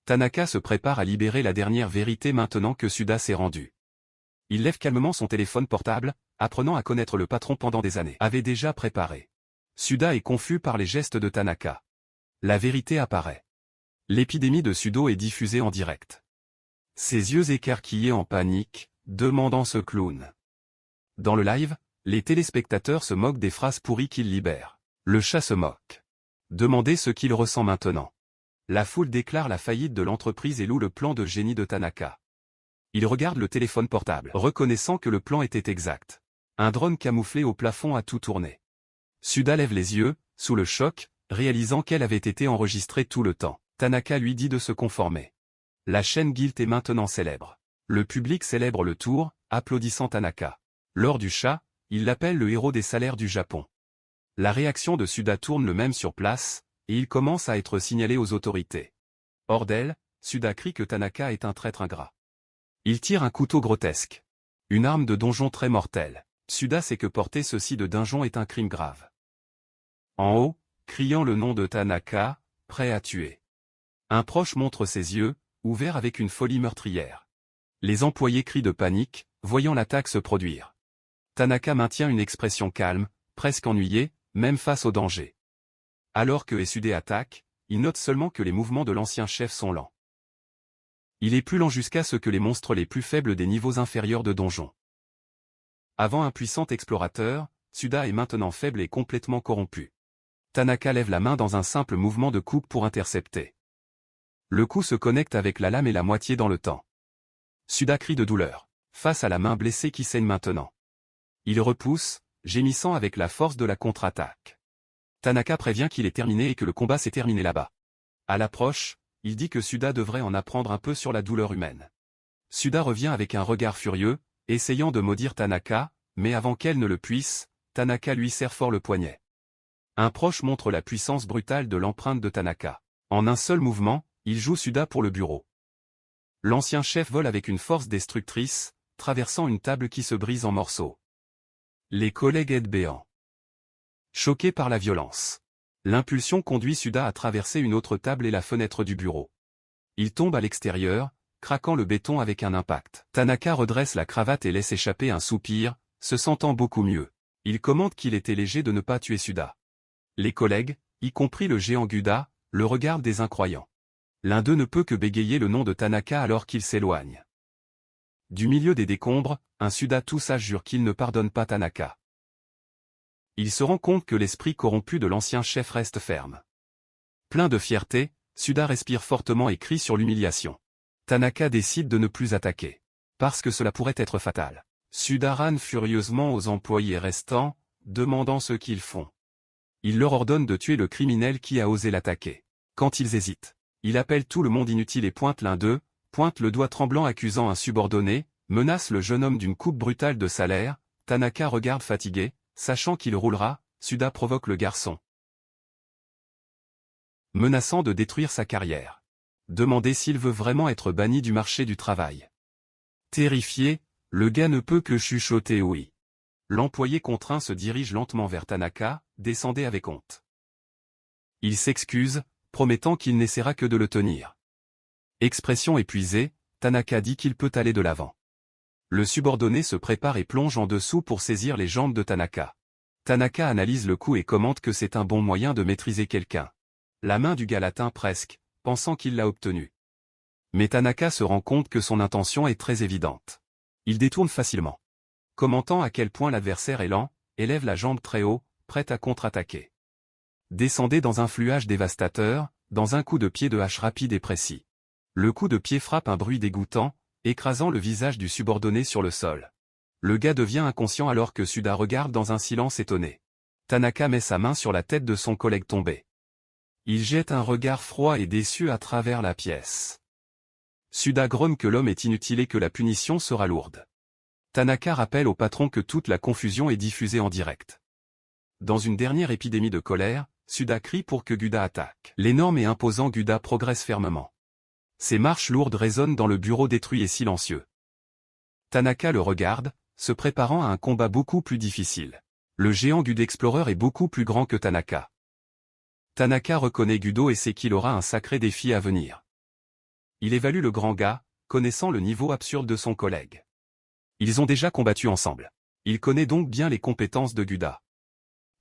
Tanaka se prépare à libérer la dernière vérité maintenant que Suda s'est rendu. Il lève calmement son téléphone portable, apprenant à connaître le patron pendant des années. Avait déjà préparé. Suda est confus par les gestes de Tanaka. La vérité apparaît. L'épidémie de Sudo est diffusée en direct. Ses yeux écarquillés en panique, demandant ce clown. Dans le live, les téléspectateurs se moquent des phrases pourries qu'il libère. Le chat se moque. Demandez ce qu'il ressent maintenant. La foule déclare la faillite de l'entreprise et loue le plan de génie de Tanaka. Il regarde le téléphone portable, reconnaissant que le plan était exact. Un drone camouflé au plafond a tout tourné. Suda lève les yeux, sous le choc, réalisant qu'elle avait été enregistrée tout le temps. Tanaka lui dit de se conformer. La chaîne Guild est maintenant célèbre. Le public célèbre le tour, applaudissant Tanaka. Lors du chat, il l'appelle le héros des salaires du Japon. La réaction de Suda tourne le même sur place, et il commence à être signalé aux autorités. Hors d'elle, Suda crie que Tanaka est un traître ingrat. Il tire un couteau grotesque. Une arme de donjon très mortelle. Suda sait que porter ceci de donjon est un crime grave. En haut, criant le nom de Tanaka, prêt à tuer. Un proche montre ses yeux, ouverts avec une folie meurtrière. Les employés crient de panique, voyant l'attaque se produire. Tanaka maintient une expression calme, presque ennuyée, même face au danger. Alors que Esude attaque, il note seulement que les mouvements de l'ancien chef sont lents. Il est plus lent jusqu'à ce que les monstres les plus faibles des niveaux inférieurs de donjon. Avant un puissant explorateur, Suda est maintenant faible et complètement corrompu. Tanaka lève la main dans un simple mouvement de coupe pour intercepter. Le coup se connecte avec la lame et la moitié dans le temps. Suda crie de douleur, face à la main blessée qui saigne maintenant. Il repousse, gémissant avec la force de la contre-attaque. Tanaka prévient qu'il est terminé et que le combat s'est terminé là-bas. À l'approche, il dit que Suda devrait en apprendre un peu sur la douleur humaine. Suda revient avec un regard furieux, essayant de maudire Tanaka, mais avant qu'elle ne le puisse, Tanaka lui serre fort le poignet. Un proche montre la puissance brutale de l'empreinte de Tanaka. En un seul mouvement, il joue Suda pour le bureau. L'ancien chef vole avec une force destructrice, traversant une table qui se brise en morceaux. Les collègues aident béants. Choqués par la violence. L'impulsion conduit Suda à traverser une autre table et la fenêtre du bureau. Il tombe à l'extérieur, craquant le béton avec un impact. Tanaka redresse la cravate et laisse échapper un soupir, se sentant beaucoup mieux. Il commente qu'il était léger de ne pas tuer Suda. Les collègues, y compris le géant Guda, le regardent des incroyants. L'un d'eux ne peut que bégayer le nom de Tanaka alors qu'il s'éloigne. Du milieu des décombres, un Suda tout sage jure qu'il ne pardonne pas Tanaka. Il se rend compte que l'esprit corrompu de l'ancien chef reste ferme. Plein de fierté, Suda respire fortement et crie sur l'humiliation. Tanaka décide de ne plus attaquer. Parce que cela pourrait être fatal. Suda râne furieusement aux employés restants, demandant ce qu'ils font. Il leur ordonne de tuer le criminel qui a osé l'attaquer. Quand ils hésitent, il appelle tout le monde inutile et pointe l'un d'eux, pointe le doigt tremblant accusant un subordonné, menace le jeune homme d'une coupe brutale de salaire. Tanaka regarde fatigué, sachant qu'il roulera. Suda provoque le garçon, menaçant de détruire sa carrière. Demandez s'il veut vraiment être banni du marché du travail. Terrifié, le gars ne peut que chuchoter oui. L'employé contraint se dirige lentement vers Tanaka, descendez avec honte. Il s'excuse, promettant qu'il n'essaiera que de le tenir. Expression épuisée, Tanaka dit qu'il peut aller de l'avant. Le subordonné se prépare et plonge en dessous pour saisir les jambes de Tanaka. Tanaka analyse le coup et commente que c'est un bon moyen de maîtriser quelqu'un. La main du gars l'atteint presque, pensant qu'il l'a obtenu. Mais Tanaka se rend compte que son intention est très évidente. Il détourne facilement. Commentant à quel point l'adversaire est lent, élève la jambe très haut, prêt à contre-attaquer. Descendez dans un fluage dévastateur, dans un coup de pied de hache rapide et précis. Le coup de pied frappe un bruit dégoûtant, écrasant le visage du subordonné sur le sol. Le gars devient inconscient alors que Suda regarde dans un silence étonné. Tanaka met sa main sur la tête de son collègue tombé. Il jette un regard froid et déçu à travers la pièce. Suda grogne que l'homme est inutile et que la punition sera lourde. Tanaka rappelle au patron que toute la confusion est diffusée en direct. Dans une dernière épidémie de colère, Suda crie pour que Guda attaque. L'énorme et imposant Guda progresse fermement. Ses marches lourdes résonnent dans le bureau détruit et silencieux. Tanaka le regarde, se préparant à un combat beaucoup plus difficile. Le géant Guda Explorer est beaucoup plus grand que Tanaka. Tanaka reconnaît Gudo et sait qu'il aura un sacré défi à venir. Il évalue le grand gars, connaissant le niveau absurde de son collègue. Ils ont déjà combattu ensemble. Il connaît donc bien les compétences de Guda.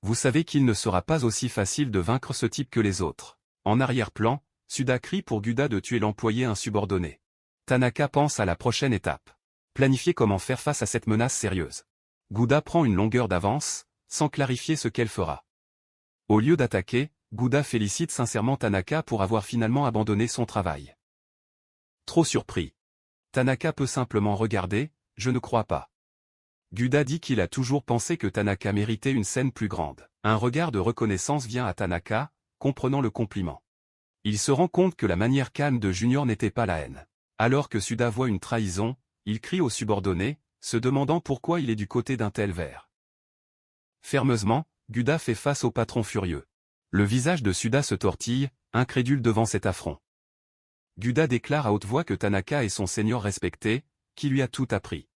Vous savez qu'il ne sera pas aussi facile de vaincre ce type que les autres. En arrière-plan, Suda crie pour Guda de tuer l'employé insubordonné. Tanaka pense à la prochaine étape. Planifier comment faire face à cette menace sérieuse. Guda prend une longueur d'avance, sans clarifier ce qu'elle fera. Au lieu d'attaquer, Guda félicite sincèrement Tanaka pour avoir finalement abandonné son travail. Trop surpris. Tanaka peut simplement regarder, je ne crois pas. Guda dit qu'il a toujours pensé que Tanaka méritait une scène plus grande. Un regard de reconnaissance vient à Tanaka, comprenant le compliment. Il se rend compte que la manière calme de Junior n'était pas la haine. Alors que Suda voit une trahison, il crie au subordonné, se demandant pourquoi il est du côté d'un tel ver. Fermeusement, Guda fait face au patron furieux. Le visage de Suda se tortille, incrédule devant cet affront. Guda déclare à haute voix que Tanaka est son seigneur respecté, qui lui a tout appris.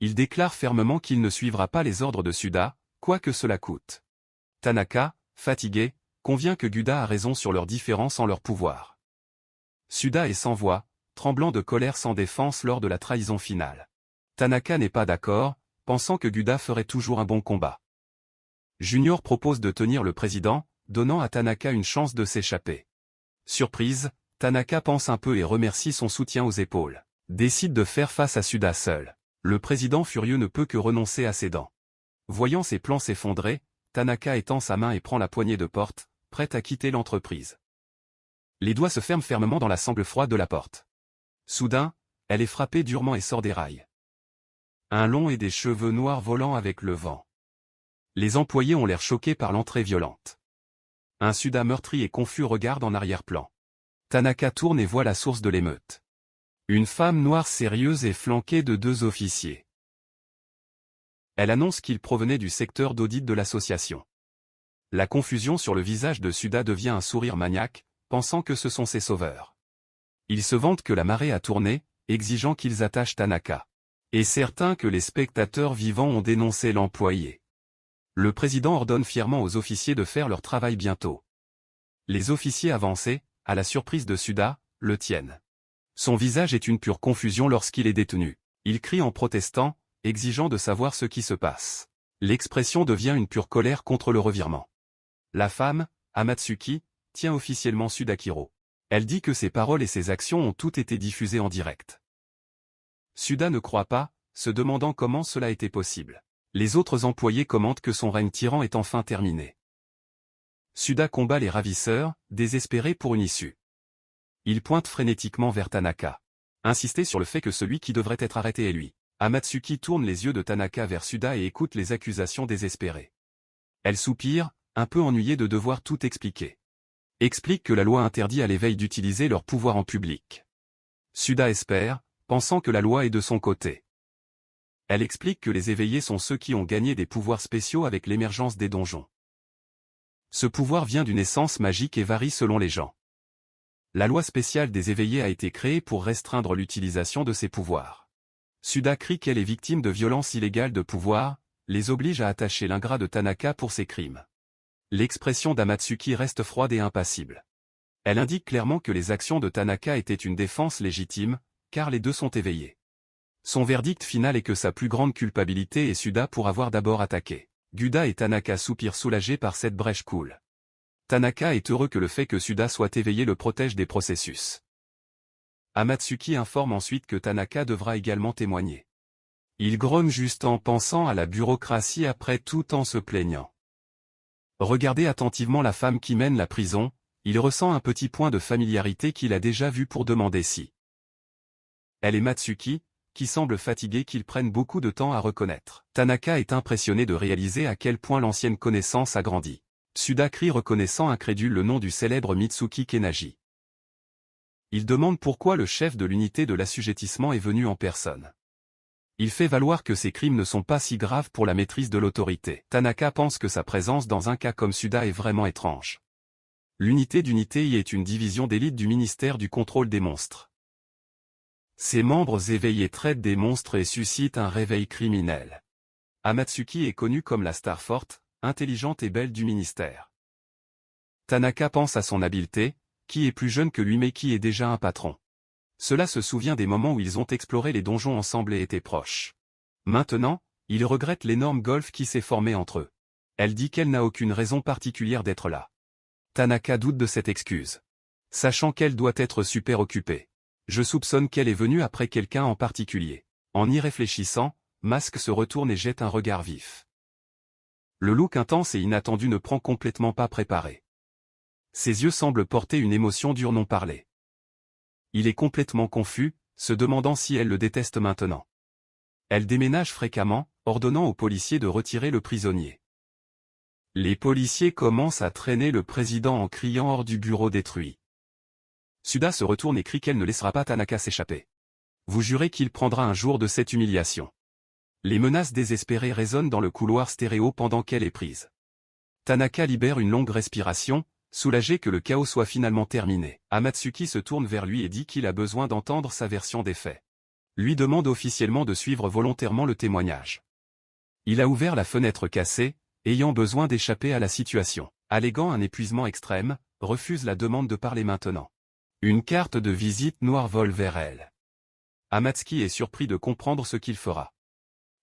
Il déclare fermement qu'il ne suivra pas les ordres de Suda, quoi que cela coûte. Tanaka, fatigué, convient que Guda a raison sur leurs différences en leur pouvoir. Suda est sans voix, tremblant de colère sans défense lors de la trahison finale. Tanaka n'est pas d'accord, pensant que Guda ferait toujours un bon combat. Junior propose de tenir le président, donnant à Tanaka une chance de s'échapper. Surprise, Tanaka pense un peu et remercie son soutien aux épaules. Décide de faire face à Suda seul. Le président furieux ne peut que renoncer à ses dents. Voyant ses plans s'effondrer, Tanaka étend sa main et prend la poignée de porte, prête à quitter l'entreprise. Les doigts se ferment fermement dans la sangle froide de la porte. Soudain, elle est frappée durement et sort des rails. Un long et des cheveux noirs volant avec le vent. Les employés ont l'air choqués par l'entrée violente. Un Suda meurtri et confus regarde en arrière-plan. Tanaka tourne et voit la source de l'émeute. Une femme noire sérieuse et flanquée de 2 officiers. Elle annonce qu'il provenait du secteur d'audit de l'association. La confusion sur le visage de Suda devient un sourire maniaque, pensant que ce sont ses sauveurs. Il se vante que la marée a tourné, exigeant qu'ils attachent Tanaka. Et certain que les spectateurs vivants ont dénoncé l'employé. Le président ordonne fièrement aux officiers de faire leur travail bientôt. Les officiers avancés, à la surprise de Suda, le tiennent. Son visage est une pure confusion lorsqu'il est détenu. Il crie en protestant, exigeant de savoir ce qui se passe. L'expression devient une pure colère contre le revirement. La femme, Amatsuki, tient officiellement Sudakiro. Elle dit que ses paroles et ses actions ont toutes été diffusées en direct. Suda ne croit pas, se demandant comment cela était possible. Les autres employés commentent que son règne tyran est enfin terminé. Suda combat les ravisseurs, désespéré pour une issue. Il pointe frénétiquement vers Tanaka. Insister sur le fait que celui qui devrait être arrêté est lui. Amatsuki tourne les yeux de Tanaka vers Suda et écoute les accusations désespérées. Elle soupire, un peu ennuyée de devoir tout expliquer. Explique que la loi interdit à l'éveil d'utiliser leur pouvoir en public. Suda espère, pensant que la loi est de son côté. Elle explique que les éveillés sont ceux qui ont gagné des pouvoirs spéciaux avec l'émergence des donjons. Ce pouvoir vient d'une essence magique et varie selon les gens. La loi spéciale des éveillés a été créée pour restreindre l'utilisation de ces pouvoirs. Suda crie qu'elle est victime de violences illégales de pouvoir, les oblige à attacher l'ingrat de Tanaka pour ses crimes. L'expression d'Amatsuki reste froide et impassible. Elle indique clairement que les actions de Tanaka étaient une défense légitime, car les deux sont éveillés. Son verdict final est que sa plus grande culpabilité est Suda pour avoir d'abord attaqué. Guda et Tanaka soupirent soulagés par cette brèche cool. Tanaka est heureux que le fait que Suda soit éveillé le protège des processus. Amatsuki informe ensuite que Tanaka devra également témoigner. Il grogne juste en pensant à la bureaucratie après tout en se plaignant. Regardez attentivement la femme qui mène la prison, il ressent un petit point de familiarité qu'il a déjà vu pour demander si. Elle est Matsuki, qui semble fatiguée qu'ils prennent beaucoup de temps à reconnaître. Tanaka est impressionné de réaliser à quel point l'ancienne connaissance a grandi. Tsuda crie reconnaissant incrédule le nom du célèbre Mitsuki Kennaji. Il demande pourquoi le chef de l'unité de l'assujettissement est venu en personne. Il fait valoir que ces crimes ne sont pas si graves pour la maîtrise de l'autorité. Tanaka pense que sa présence dans un cas comme Tsuda est vraiment étrange. L'unité d'unité y est une division d'élite du ministère du contrôle des monstres. Ses membres éveillés traitent des monstres et suscitent un réveil criminel. Amatsuki est connue comme la star forte, intelligente et belle du ministère. Tanaka pense à son habileté, qui est plus jeune que lui mais qui est déjà un patron. Cela se souvient des moments où ils ont exploré les donjons ensemble et étaient proches. Maintenant, il regrette l'énorme golfe qui s'est formé entre eux. Elle dit qu'elle n'a aucune raison particulière d'être là. Tanaka doute de cette excuse. Sachant qu'elle doit être super occupée. Je soupçonne qu'elle est venue après quelqu'un en particulier. En y réfléchissant, Mask se retourne et jette un regard vif. Le look intense et inattendu ne prend complètement pas préparé. Ses yeux semblent porter une émotion dure non parlée. Il est complètement confus, se demandant si elle le déteste maintenant. Elle déménage fréquemment, ordonnant aux policiers de retirer le prisonnier. Les policiers commencent à traîner le président en criant hors du bureau détruit. Tsuda se retourne et crie qu'elle ne laissera pas Tanaka s'échapper. Vous jurez qu'il prendra un jour de cette humiliation. Les menaces désespérées résonnent dans le couloir stéréo pendant qu'elle est prise. Tanaka libère une longue respiration, soulagé que le chaos soit finalement terminé. Amatsuki se tourne vers lui et dit qu'il a besoin d'entendre sa version des faits. Lui demande officiellement de suivre volontairement le témoignage. Il a ouvert la fenêtre cassée, ayant besoin d'échapper à la situation. Alléguant un épuisement extrême, refuse la demande de parler maintenant. Une carte de visite noire vole vers elle. Amatsuki est surpris de comprendre ce qu'il fera.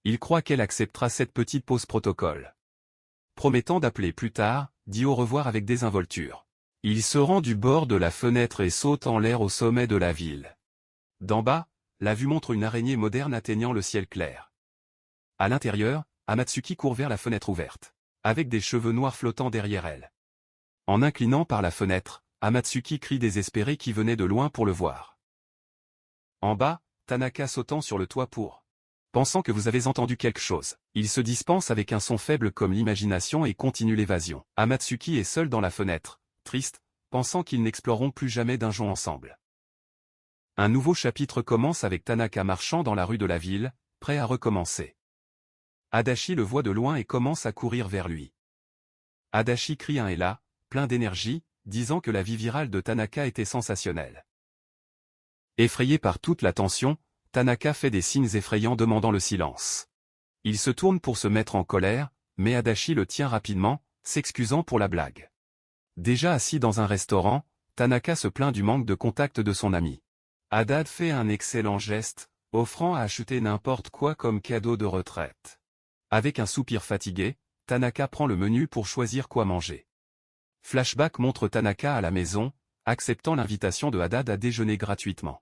Il croit qu'elle acceptera cette petite pause protocole. Promettant d'appeler plus tard, dit au revoir avec désinvolture. Il se rend du bord de la fenêtre et saute en l'air au sommet de la ville. D'en bas, la vue montre une araignée moderne atteignant le ciel clair. À l'intérieur, Amatsuki court vers la fenêtre ouverte, avec des cheveux noirs flottant derrière elle. En inclinant par la fenêtre, Amatsuki crie désespéré qui venait de loin pour le voir. En bas, Tanaka sautant sur le toit pensant que vous avez entendu quelque chose. Il se dispense avec un son faible comme l'imagination et continue l'évasion. Amatsuki est seul dans la fenêtre, triste, pensant qu'ils n'exploreront plus jamais donjon ensemble. Un nouveau chapitre commence avec Tanaka marchant dans la rue de la ville, prêt à recommencer. Adachi le voit de loin et commence à courir vers lui. Adachi crie un héla, plein d'énergie, disant que la vie virale de Tanaka était sensationnelle. Effrayé par toute la tension, Tanaka fait des signes effrayants demandant le silence. Il se tourne pour se mettre en colère, mais Adachi le tient rapidement, s'excusant pour la blague. Déjà assis dans un restaurant, Tanaka se plaint du manque de contact de son ami. Haddad fait un excellent geste, offrant à acheter n'importe quoi comme cadeau de retraite. Avec un soupir fatigué, Tanaka prend le menu pour choisir quoi manger. Flashback montre Tanaka à la maison, acceptant l'invitation de Haddad à déjeuner gratuitement.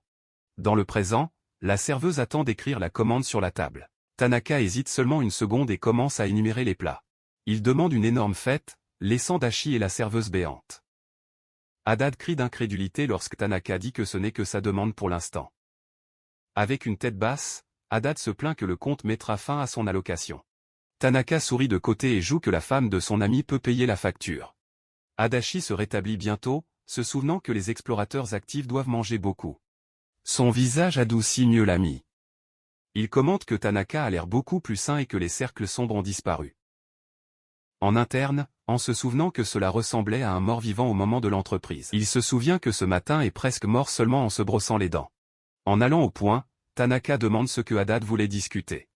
Dans le présent, la serveuse attend d'écrire la commande sur la table. Tanaka hésite seulement une seconde et commence à énumérer les plats. Il demande une énorme fête, laissant Dashi et la serveuse béante. Haddad crie d'incrédulité lorsque Tanaka dit que ce n'est que sa demande pour l'instant. Avec une tête basse, Haddad se plaint que le compte mettra fin à son allocation. Tanaka sourit de côté et joue que la femme de son ami peut payer la facture. Adachi se rétablit bientôt, se souvenant que les explorateurs actifs doivent manger beaucoup. Son visage adoucit mieux l'ami. Il commente que Tanaka a l'air beaucoup plus sain et que les cercles sombres ont disparu. En interne, en se souvenant que cela ressemblait à un mort-vivant au moment de l'entreprise. Il se souvient que ce matin est presque mort seulement en se brossant les dents. En allant au point, Tanaka demande ce que Haddad voulait discuter.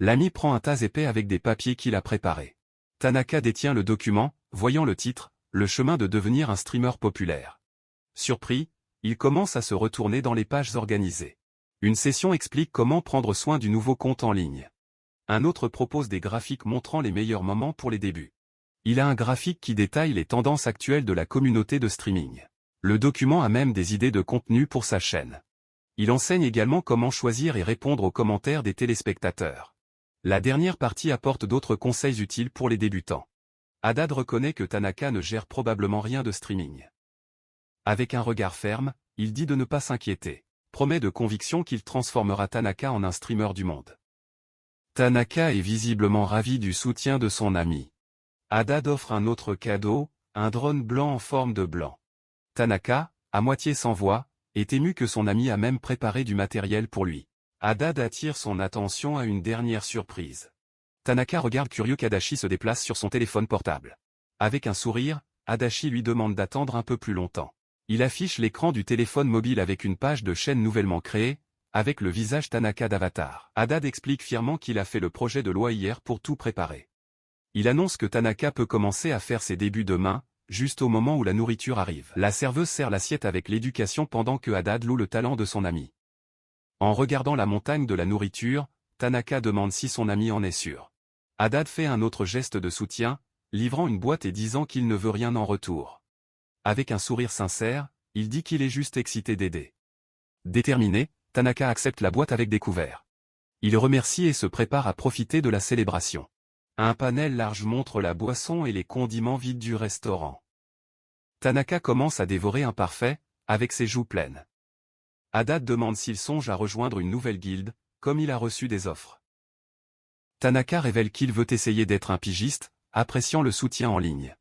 L'ami prend un tas épais avec des papiers qu'il a préparés. Tanaka détient le document, voyant le titre, « Le chemin de devenir un streamer populaire ». Surpris, il commence à se retourner dans les pages organisées. Une session explique comment prendre soin du nouveau compte en ligne. Un autre propose des graphiques montrant les meilleurs moments pour les débuts. Il a un graphique qui détaille les tendances actuelles de la communauté de streaming. Le document a même des idées de contenu pour sa chaîne. Il enseigne également comment choisir et répondre aux commentaires des téléspectateurs. La dernière partie apporte d'autres conseils utiles pour les débutants. Haddad reconnaît que Tanaka ne gère probablement rien de streaming. Avec un regard ferme, il dit de ne pas s'inquiéter. Promet de conviction qu'il transformera Tanaka en un streamer du monde. Tanaka est visiblement ravi du soutien de son ami. Haddad offre un autre cadeau, un drone blanc en forme de blanc. Tanaka, à moitié sans voix, est ému que son ami a même préparé du matériel pour lui. Haddad attire son attention à une dernière surprise. Tanaka regarde curieux qu'Adachi se déplace sur son téléphone portable. Avec un sourire, Adachi lui demande d'attendre un peu plus longtemps. Il affiche l'écran du téléphone mobile avec une page de chaîne nouvellement créée, avec le visage Tanaka d'Avatar. Haddad explique fièrement qu'il a fait le projet de loi hier pour tout préparer. Il annonce que Tanaka peut commencer à faire ses débuts demain, juste au moment où la nourriture arrive. La serveuse sert l'assiette avec l'éducation pendant que Haddad loue le talent de son ami. En regardant la montagne de la nourriture, Tanaka demande si son ami en est sûr. Haddad fait un autre geste de soutien, livrant une boîte et disant qu'il ne veut rien en retour. Avec un sourire sincère, il dit qu'il est juste excité d'aider. Déterminé, Tanaka accepte la boîte avec des couverts. Il remercie et se prépare à profiter de la célébration. Un panel large montre la boisson et les condiments vides du restaurant. Tanaka commence à dévorer un parfait, avec ses joues pleines. Haddad demande s'il songe à rejoindre une nouvelle guilde, comme il a reçu des offres. Tanaka révèle qu'il veut essayer d'être un pigiste, appréciant le soutien en ligne.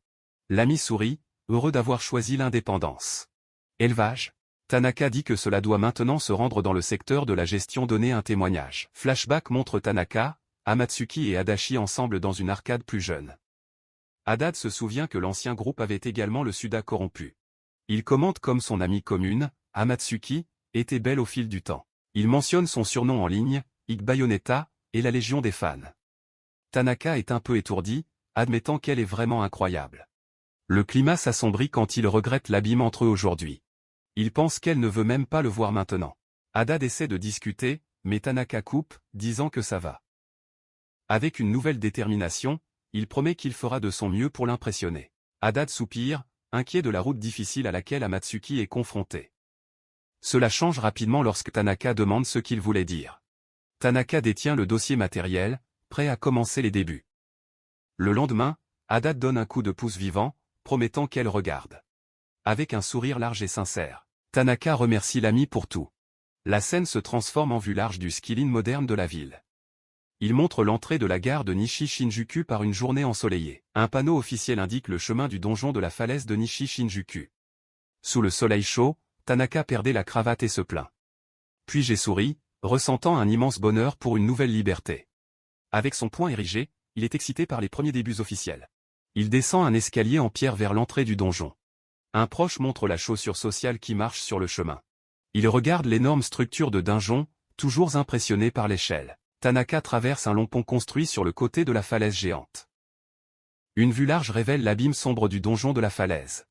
L'ami sourit, heureux d'avoir choisi l'indépendance. Élevage. Tanaka dit que cela doit maintenant se rendre dans le secteur de la gestion donner un témoignage. Flashback montre Tanaka, Amatsuki et Adachi ensemble dans une arcade plus jeune. Haddad se souvient que l'ancien groupe avait également le Suda corrompu. Il commente comme son amie commune, Amatsuki, était belle au fil du temps. Il mentionne son surnom en ligne, Ig Bayonetta, et la légion des fans. Tanaka est un peu étourdi, admettant qu'elle est vraiment incroyable. Le climat s'assombrit quand il regrette l'abîme entre eux aujourd'hui. Il pense qu'elle ne veut même pas le voir maintenant. Haddad essaie de discuter, mais Tanaka coupe, disant que ça va. Avec une nouvelle détermination, il promet qu'il fera de son mieux pour l'impressionner. Haddad soupire, inquiet de la route difficile à laquelle Amatsuki est confronté. Cela change rapidement lorsque Tanaka demande ce qu'il voulait dire. Tanaka détient le dossier matériel, prêt à commencer les débuts. Le lendemain, Haddad donne un coup de pouce vivant, promettant qu'elle regarde. Avec un sourire large et sincère, Tanaka remercie l'ami pour tout. La scène se transforme en vue large du Skylin moderne de la ville. Il montre l'entrée de la gare de Nishi-Shinjuku par une journée ensoleillée. Un panneau officiel indique le chemin du donjon de la falaise de Nishi-Shinjuku. Sous le soleil chaud, Tanaka perdait la cravate et se plaint. Puis j'ai souri, ressentant un immense bonheur pour une nouvelle liberté. Avec son poing érigé, il est excité par les premiers débuts officiels. Il descend un escalier en pierre vers l'entrée du donjon. Un proche montre la chaussure sociale qui marche sur le chemin. Il regarde l'énorme structure de donjon, toujours impressionné par l'échelle. Tanaka traverse un long pont construit sur le côté de la falaise géante. Une vue large révèle l'abîme sombre du donjon de la falaise.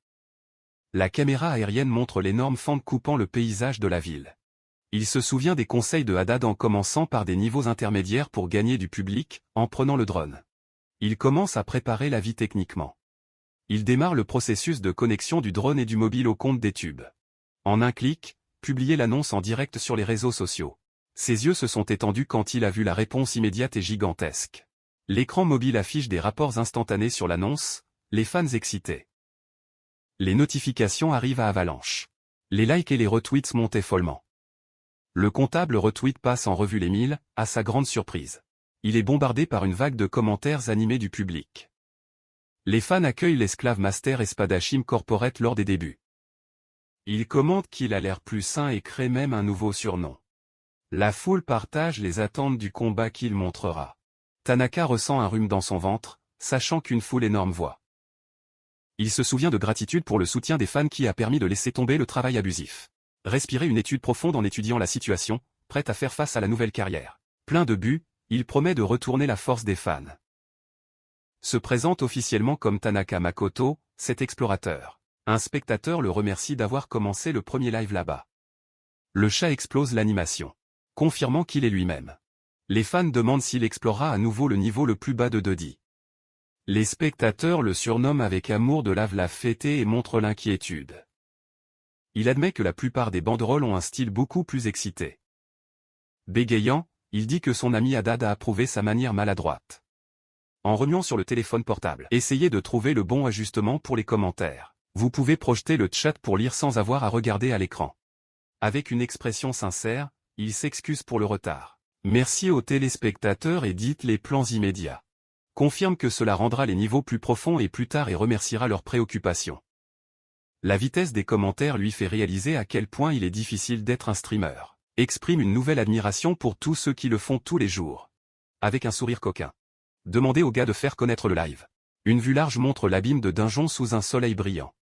La caméra aérienne montre l'énorme fente coupant le paysage de la ville. Il se souvient des conseils de Haddad en commençant par des niveaux intermédiaires pour gagner du public, en prenant le drone. Il commence à préparer la vie techniquement. Il démarre le processus de connexion du drone et du mobile au compte des tubes. En un clic, publier l'annonce en direct sur les réseaux sociaux. Ses yeux se sont étendus quand il a vu la réponse immédiate et gigantesque. L'écran mobile affiche des rapports instantanés sur l'annonce, les fans excités. Les notifications arrivent à avalanche. Les likes et les retweets montaient follement. Le comptable retweet passe en revue les 1000, à sa grande surprise. Il est bombardé par une vague de commentaires animés du public. Les fans accueillent l'esclave Master Espadachim Corporate lors des débuts. Ils commentent qu'il a l'air plus sain et créent même un nouveau surnom. La foule partage les attentes du combat qu'il montrera. Tanaka ressent un rhume dans son ventre, sachant qu'une foule énorme voit. Il se souvient de gratitude pour le soutien des fans qui a permis de laisser tomber le travail abusif. Respirer une étude profonde en étudiant la situation, prêt à faire face à la nouvelle carrière. Plein de buts, il promet de retourner la force des fans. Se présente officiellement comme Tanaka Makoto, cet explorateur. Un spectateur le remercie d'avoir commencé le premier live là-bas. Le chat explose l'animation, confirmant qu'il est lui-même. Les fans demandent s'il explorera à nouveau le niveau le plus bas de 2D. Les spectateurs le surnomment avec amour de Lave la fêtée et montrent l'inquiétude. Il admet que la plupart des banderoles ont un style beaucoup plus excité. Bégayant, il dit que son ami Haddad a approuvé sa manière maladroite. En remuant sur le téléphone portable, essayez de trouver le bon ajustement pour les commentaires. Vous pouvez projeter le chat pour lire sans avoir à regarder à l'écran. Avec une expression sincère, il s'excuse pour le retard. Merci aux téléspectateurs et dites les plans immédiats. Confirme que cela rendra les niveaux plus profonds et plus tard et remerciera leurs préoccupations. La vitesse des commentaires lui fait réaliser à quel point il est difficile d'être un streamer. Exprime une nouvelle admiration pour tous ceux qui le font tous les jours. Avec un sourire coquin. Demandez aux gars de faire connaître le live. Une vue large montre l'abîme de Dinjon sous un soleil brillant.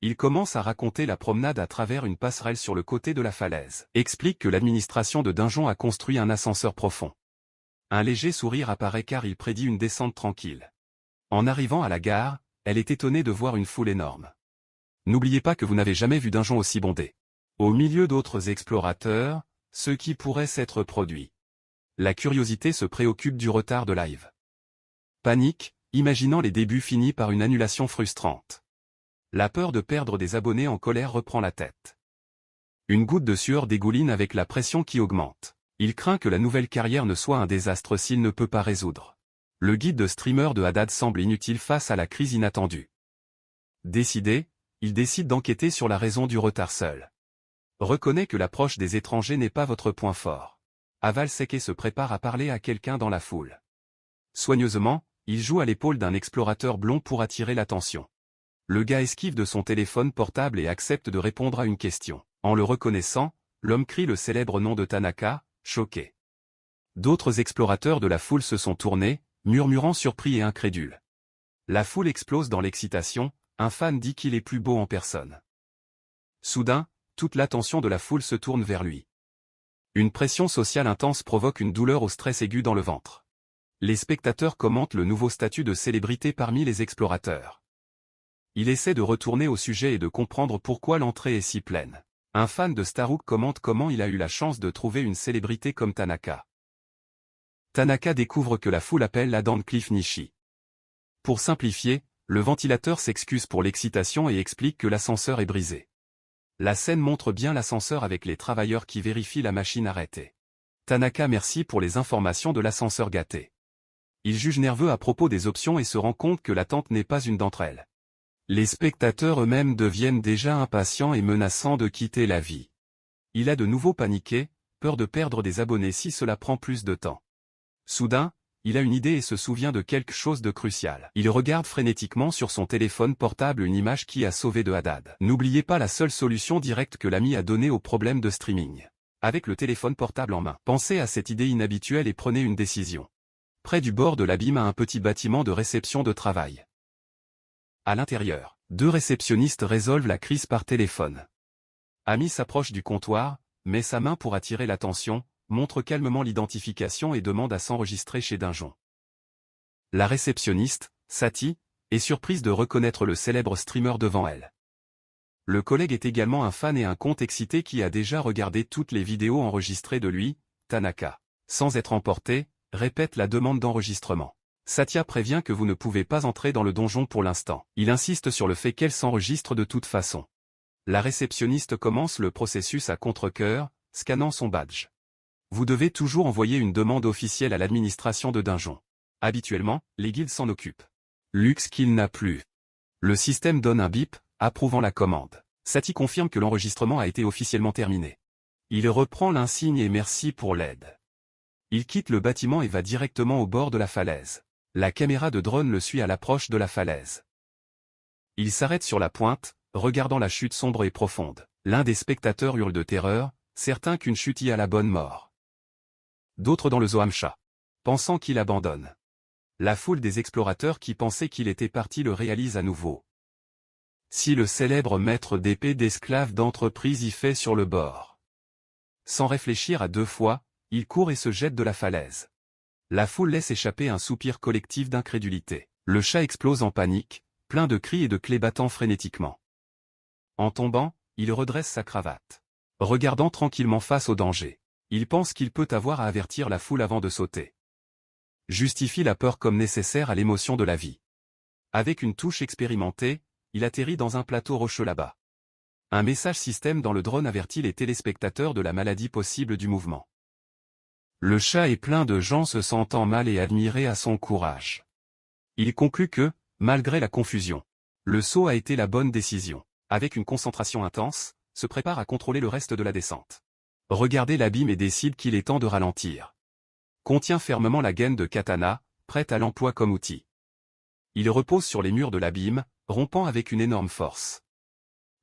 Il commence à raconter la promenade à travers une passerelle sur le côté de la falaise. Explique que l'administration de Dinjon a construit un ascenseur profond. Un léger sourire apparaît car il prédit une descente tranquille. En arrivant à la gare, elle est étonnée de voir une foule énorme. N'oubliez pas que vous n'avez jamais vu Dinjon aussi bondé. Au milieu d'autres explorateurs, ce qui pourrait s'être produit. La curiosité se préoccupe du retard de live. Panique, imaginant les débuts finis par une annulation frustrante. La peur de perdre des abonnés en colère reprend la tête. Une goutte de sueur dégouline avec la pression qui augmente. Il craint que la nouvelle carrière ne soit un désastre s'il ne peut pas résoudre. Le guide de streamer de Haddad semble inutile face à la crise inattendue. Décidé, il décide d'enquêter sur la raison du retard seul. Reconnaît que l'approche des étrangers n'est pas votre point fort. Avale sec et se prépare à parler à quelqu'un dans la foule. Soigneusement, il joue à l'épaule d'un explorateur blond pour attirer l'attention. Le gars esquive de son téléphone portable et accepte de répondre à une question. En le reconnaissant, l'homme crie le célèbre nom de Tanaka, choqué. D'autres explorateurs de la foule se sont tournés, murmurant surpris et incrédules. La foule explose dans l'excitation, un fan dit qu'il est plus beau en personne. Soudain, toute l'attention de la foule se tourne vers lui. Une pression sociale intense provoque une douleur au stress aigu dans le ventre. Les spectateurs commentent le nouveau statut de célébrité parmi les explorateurs. Il essaie de retourner au sujet et de comprendre pourquoi l'entrée est si pleine. Un fan de Starhook commente comment il a eu la chance de trouver une célébrité comme Tanaka. Tanaka découvre que la foule appelle la dent de Cliff Nishi. Pour simplifier, le ventilateur s'excuse pour l'excitation et explique que l'ascenseur est brisé. La scène montre bien l'ascenseur avec les travailleurs qui vérifient la machine arrêtée. Tanaka merci pour les informations de l'ascenseur gâté. Il juge nerveux à propos des options et se rend compte que l'attente n'est pas une d'entre elles. Les spectateurs eux-mêmes deviennent déjà impatients et menaçants de quitter la vie. Il a de nouveau paniqué, peur de perdre des abonnés si cela prend plus de temps. Soudain, il a une idée et se souvient de quelque chose de crucial. Il regarde frénétiquement sur son téléphone portable une image qui a sauvé de Haddad. N'oubliez pas la seule solution directe que l'ami a donnée au problème de streaming. Avec le téléphone portable en main, pensez à cette idée inhabituelle et prenez une décision. Près du bord de l'abîme un petit bâtiment de réception de travail. À l'intérieur, 2 réceptionnistes résolvent la crise par téléphone. Ami s'approche du comptoir, met sa main pour attirer l'attention, montre calmement l'identification et demande à s'enregistrer chez Dinjon. La réceptionniste, Sati, est surprise de reconnaître le célèbre streamer devant elle. Le collègue est également un fan et un compte excité qui a déjà regardé toutes les vidéos enregistrées de lui, Tanaka. Sans être emporté, répète la demande d'enregistrement. Satya prévient que vous ne pouvez pas entrer dans le donjon pour l'instant. Il insiste sur le fait qu'elle s'enregistre de toute façon. La réceptionniste commence le processus à contre-cœur, scannant son badge. Vous devez toujours envoyer une demande officielle à l'administration de Dinjon. Habituellement, les guildes s'en occupent. Luxe qu'il n'a plus. Le système donne un bip, approuvant la commande. Sati confirme que l'enregistrement a été officiellement terminé. Il reprend l'insigne et merci pour l'aide. Il quitte le bâtiment et va directement au bord de la falaise. La caméra de drone le suit à l'approche de la falaise. Il s'arrête sur la pointe, regardant la chute sombre et profonde. L'un des spectateurs hurle de terreur, certain qu'une chute y a la bonne mort. D'autres dans le Zohamcha, pensant qu'il abandonne. La foule des explorateurs qui pensaient qu'il était parti le réalise à nouveau. Si le célèbre maître d'épée d'esclave d'entreprise y fait sur le bord. Sans réfléchir à 2 fois, il court et se jette de la falaise. La foule laisse échapper un soupir collectif d'incrédulité. Le chat explose en panique, plein de cris et de clés battant frénétiquement. En tombant, il redresse sa cravate. Regardant tranquillement face au danger, il pense qu'il peut avoir à avertir la foule avant de sauter. Justifie la peur comme nécessaire à l'émotion de la vie. Avec une touche expérimentée, il atterrit dans un plateau rocheux là-bas. Un message système dans le drone avertit les téléspectateurs de la maladie possible du mouvement. Le chat est plein de gens se sentant mal et admirés à son courage. Il conclut que, malgré la confusion, le saut a été la bonne décision. Avec une concentration intense, se prépare à contrôler le reste de la descente. Regardez l'abîme et décide qu'il est temps de ralentir. Contient fermement la gaine de katana, prête à l'emploi comme outil. Il repose sur les murs de l'abîme, rompant avec une énorme force.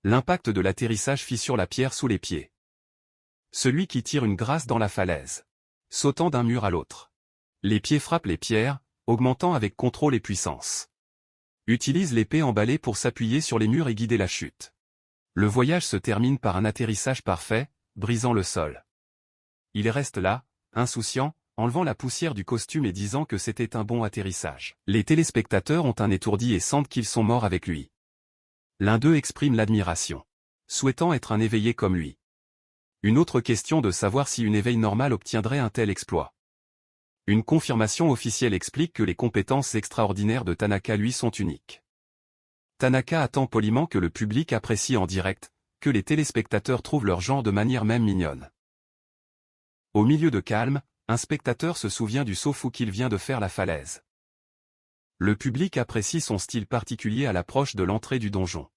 L'impact de l'atterrissage fissure la pierre sous les pieds. Celui qui tire une grâce dans la falaise. Sautant d'un mur à l'autre. Les pieds frappent les pierres, augmentant avec contrôle et puissance. Utilise l'épée emballée pour s'appuyer sur les murs et guider la chute. Le voyage se termine par un atterrissage parfait, brisant le sol. Il reste là, insouciant, enlevant la poussière du costume et disant que c'était un bon atterrissage. Les téléspectateurs ont un étourdi et sentent qu'ils sont morts avec lui. L'un d'eux exprime l'admiration, souhaitant être un éveillé comme lui. Une autre question de savoir si une éveil normale obtiendrait un tel exploit. Une confirmation officielle explique que les compétences extraordinaires de Tanaka lui sont uniques. Tanaka attend poliment que le public apprécie en direct, que les téléspectateurs trouvent leur genre de manière même mignonne. Au milieu de calme, un spectateur se souvient du saut fou qu'il vient de faire la falaise. Le public apprécie son style particulier à l'approche de l'entrée du donjon.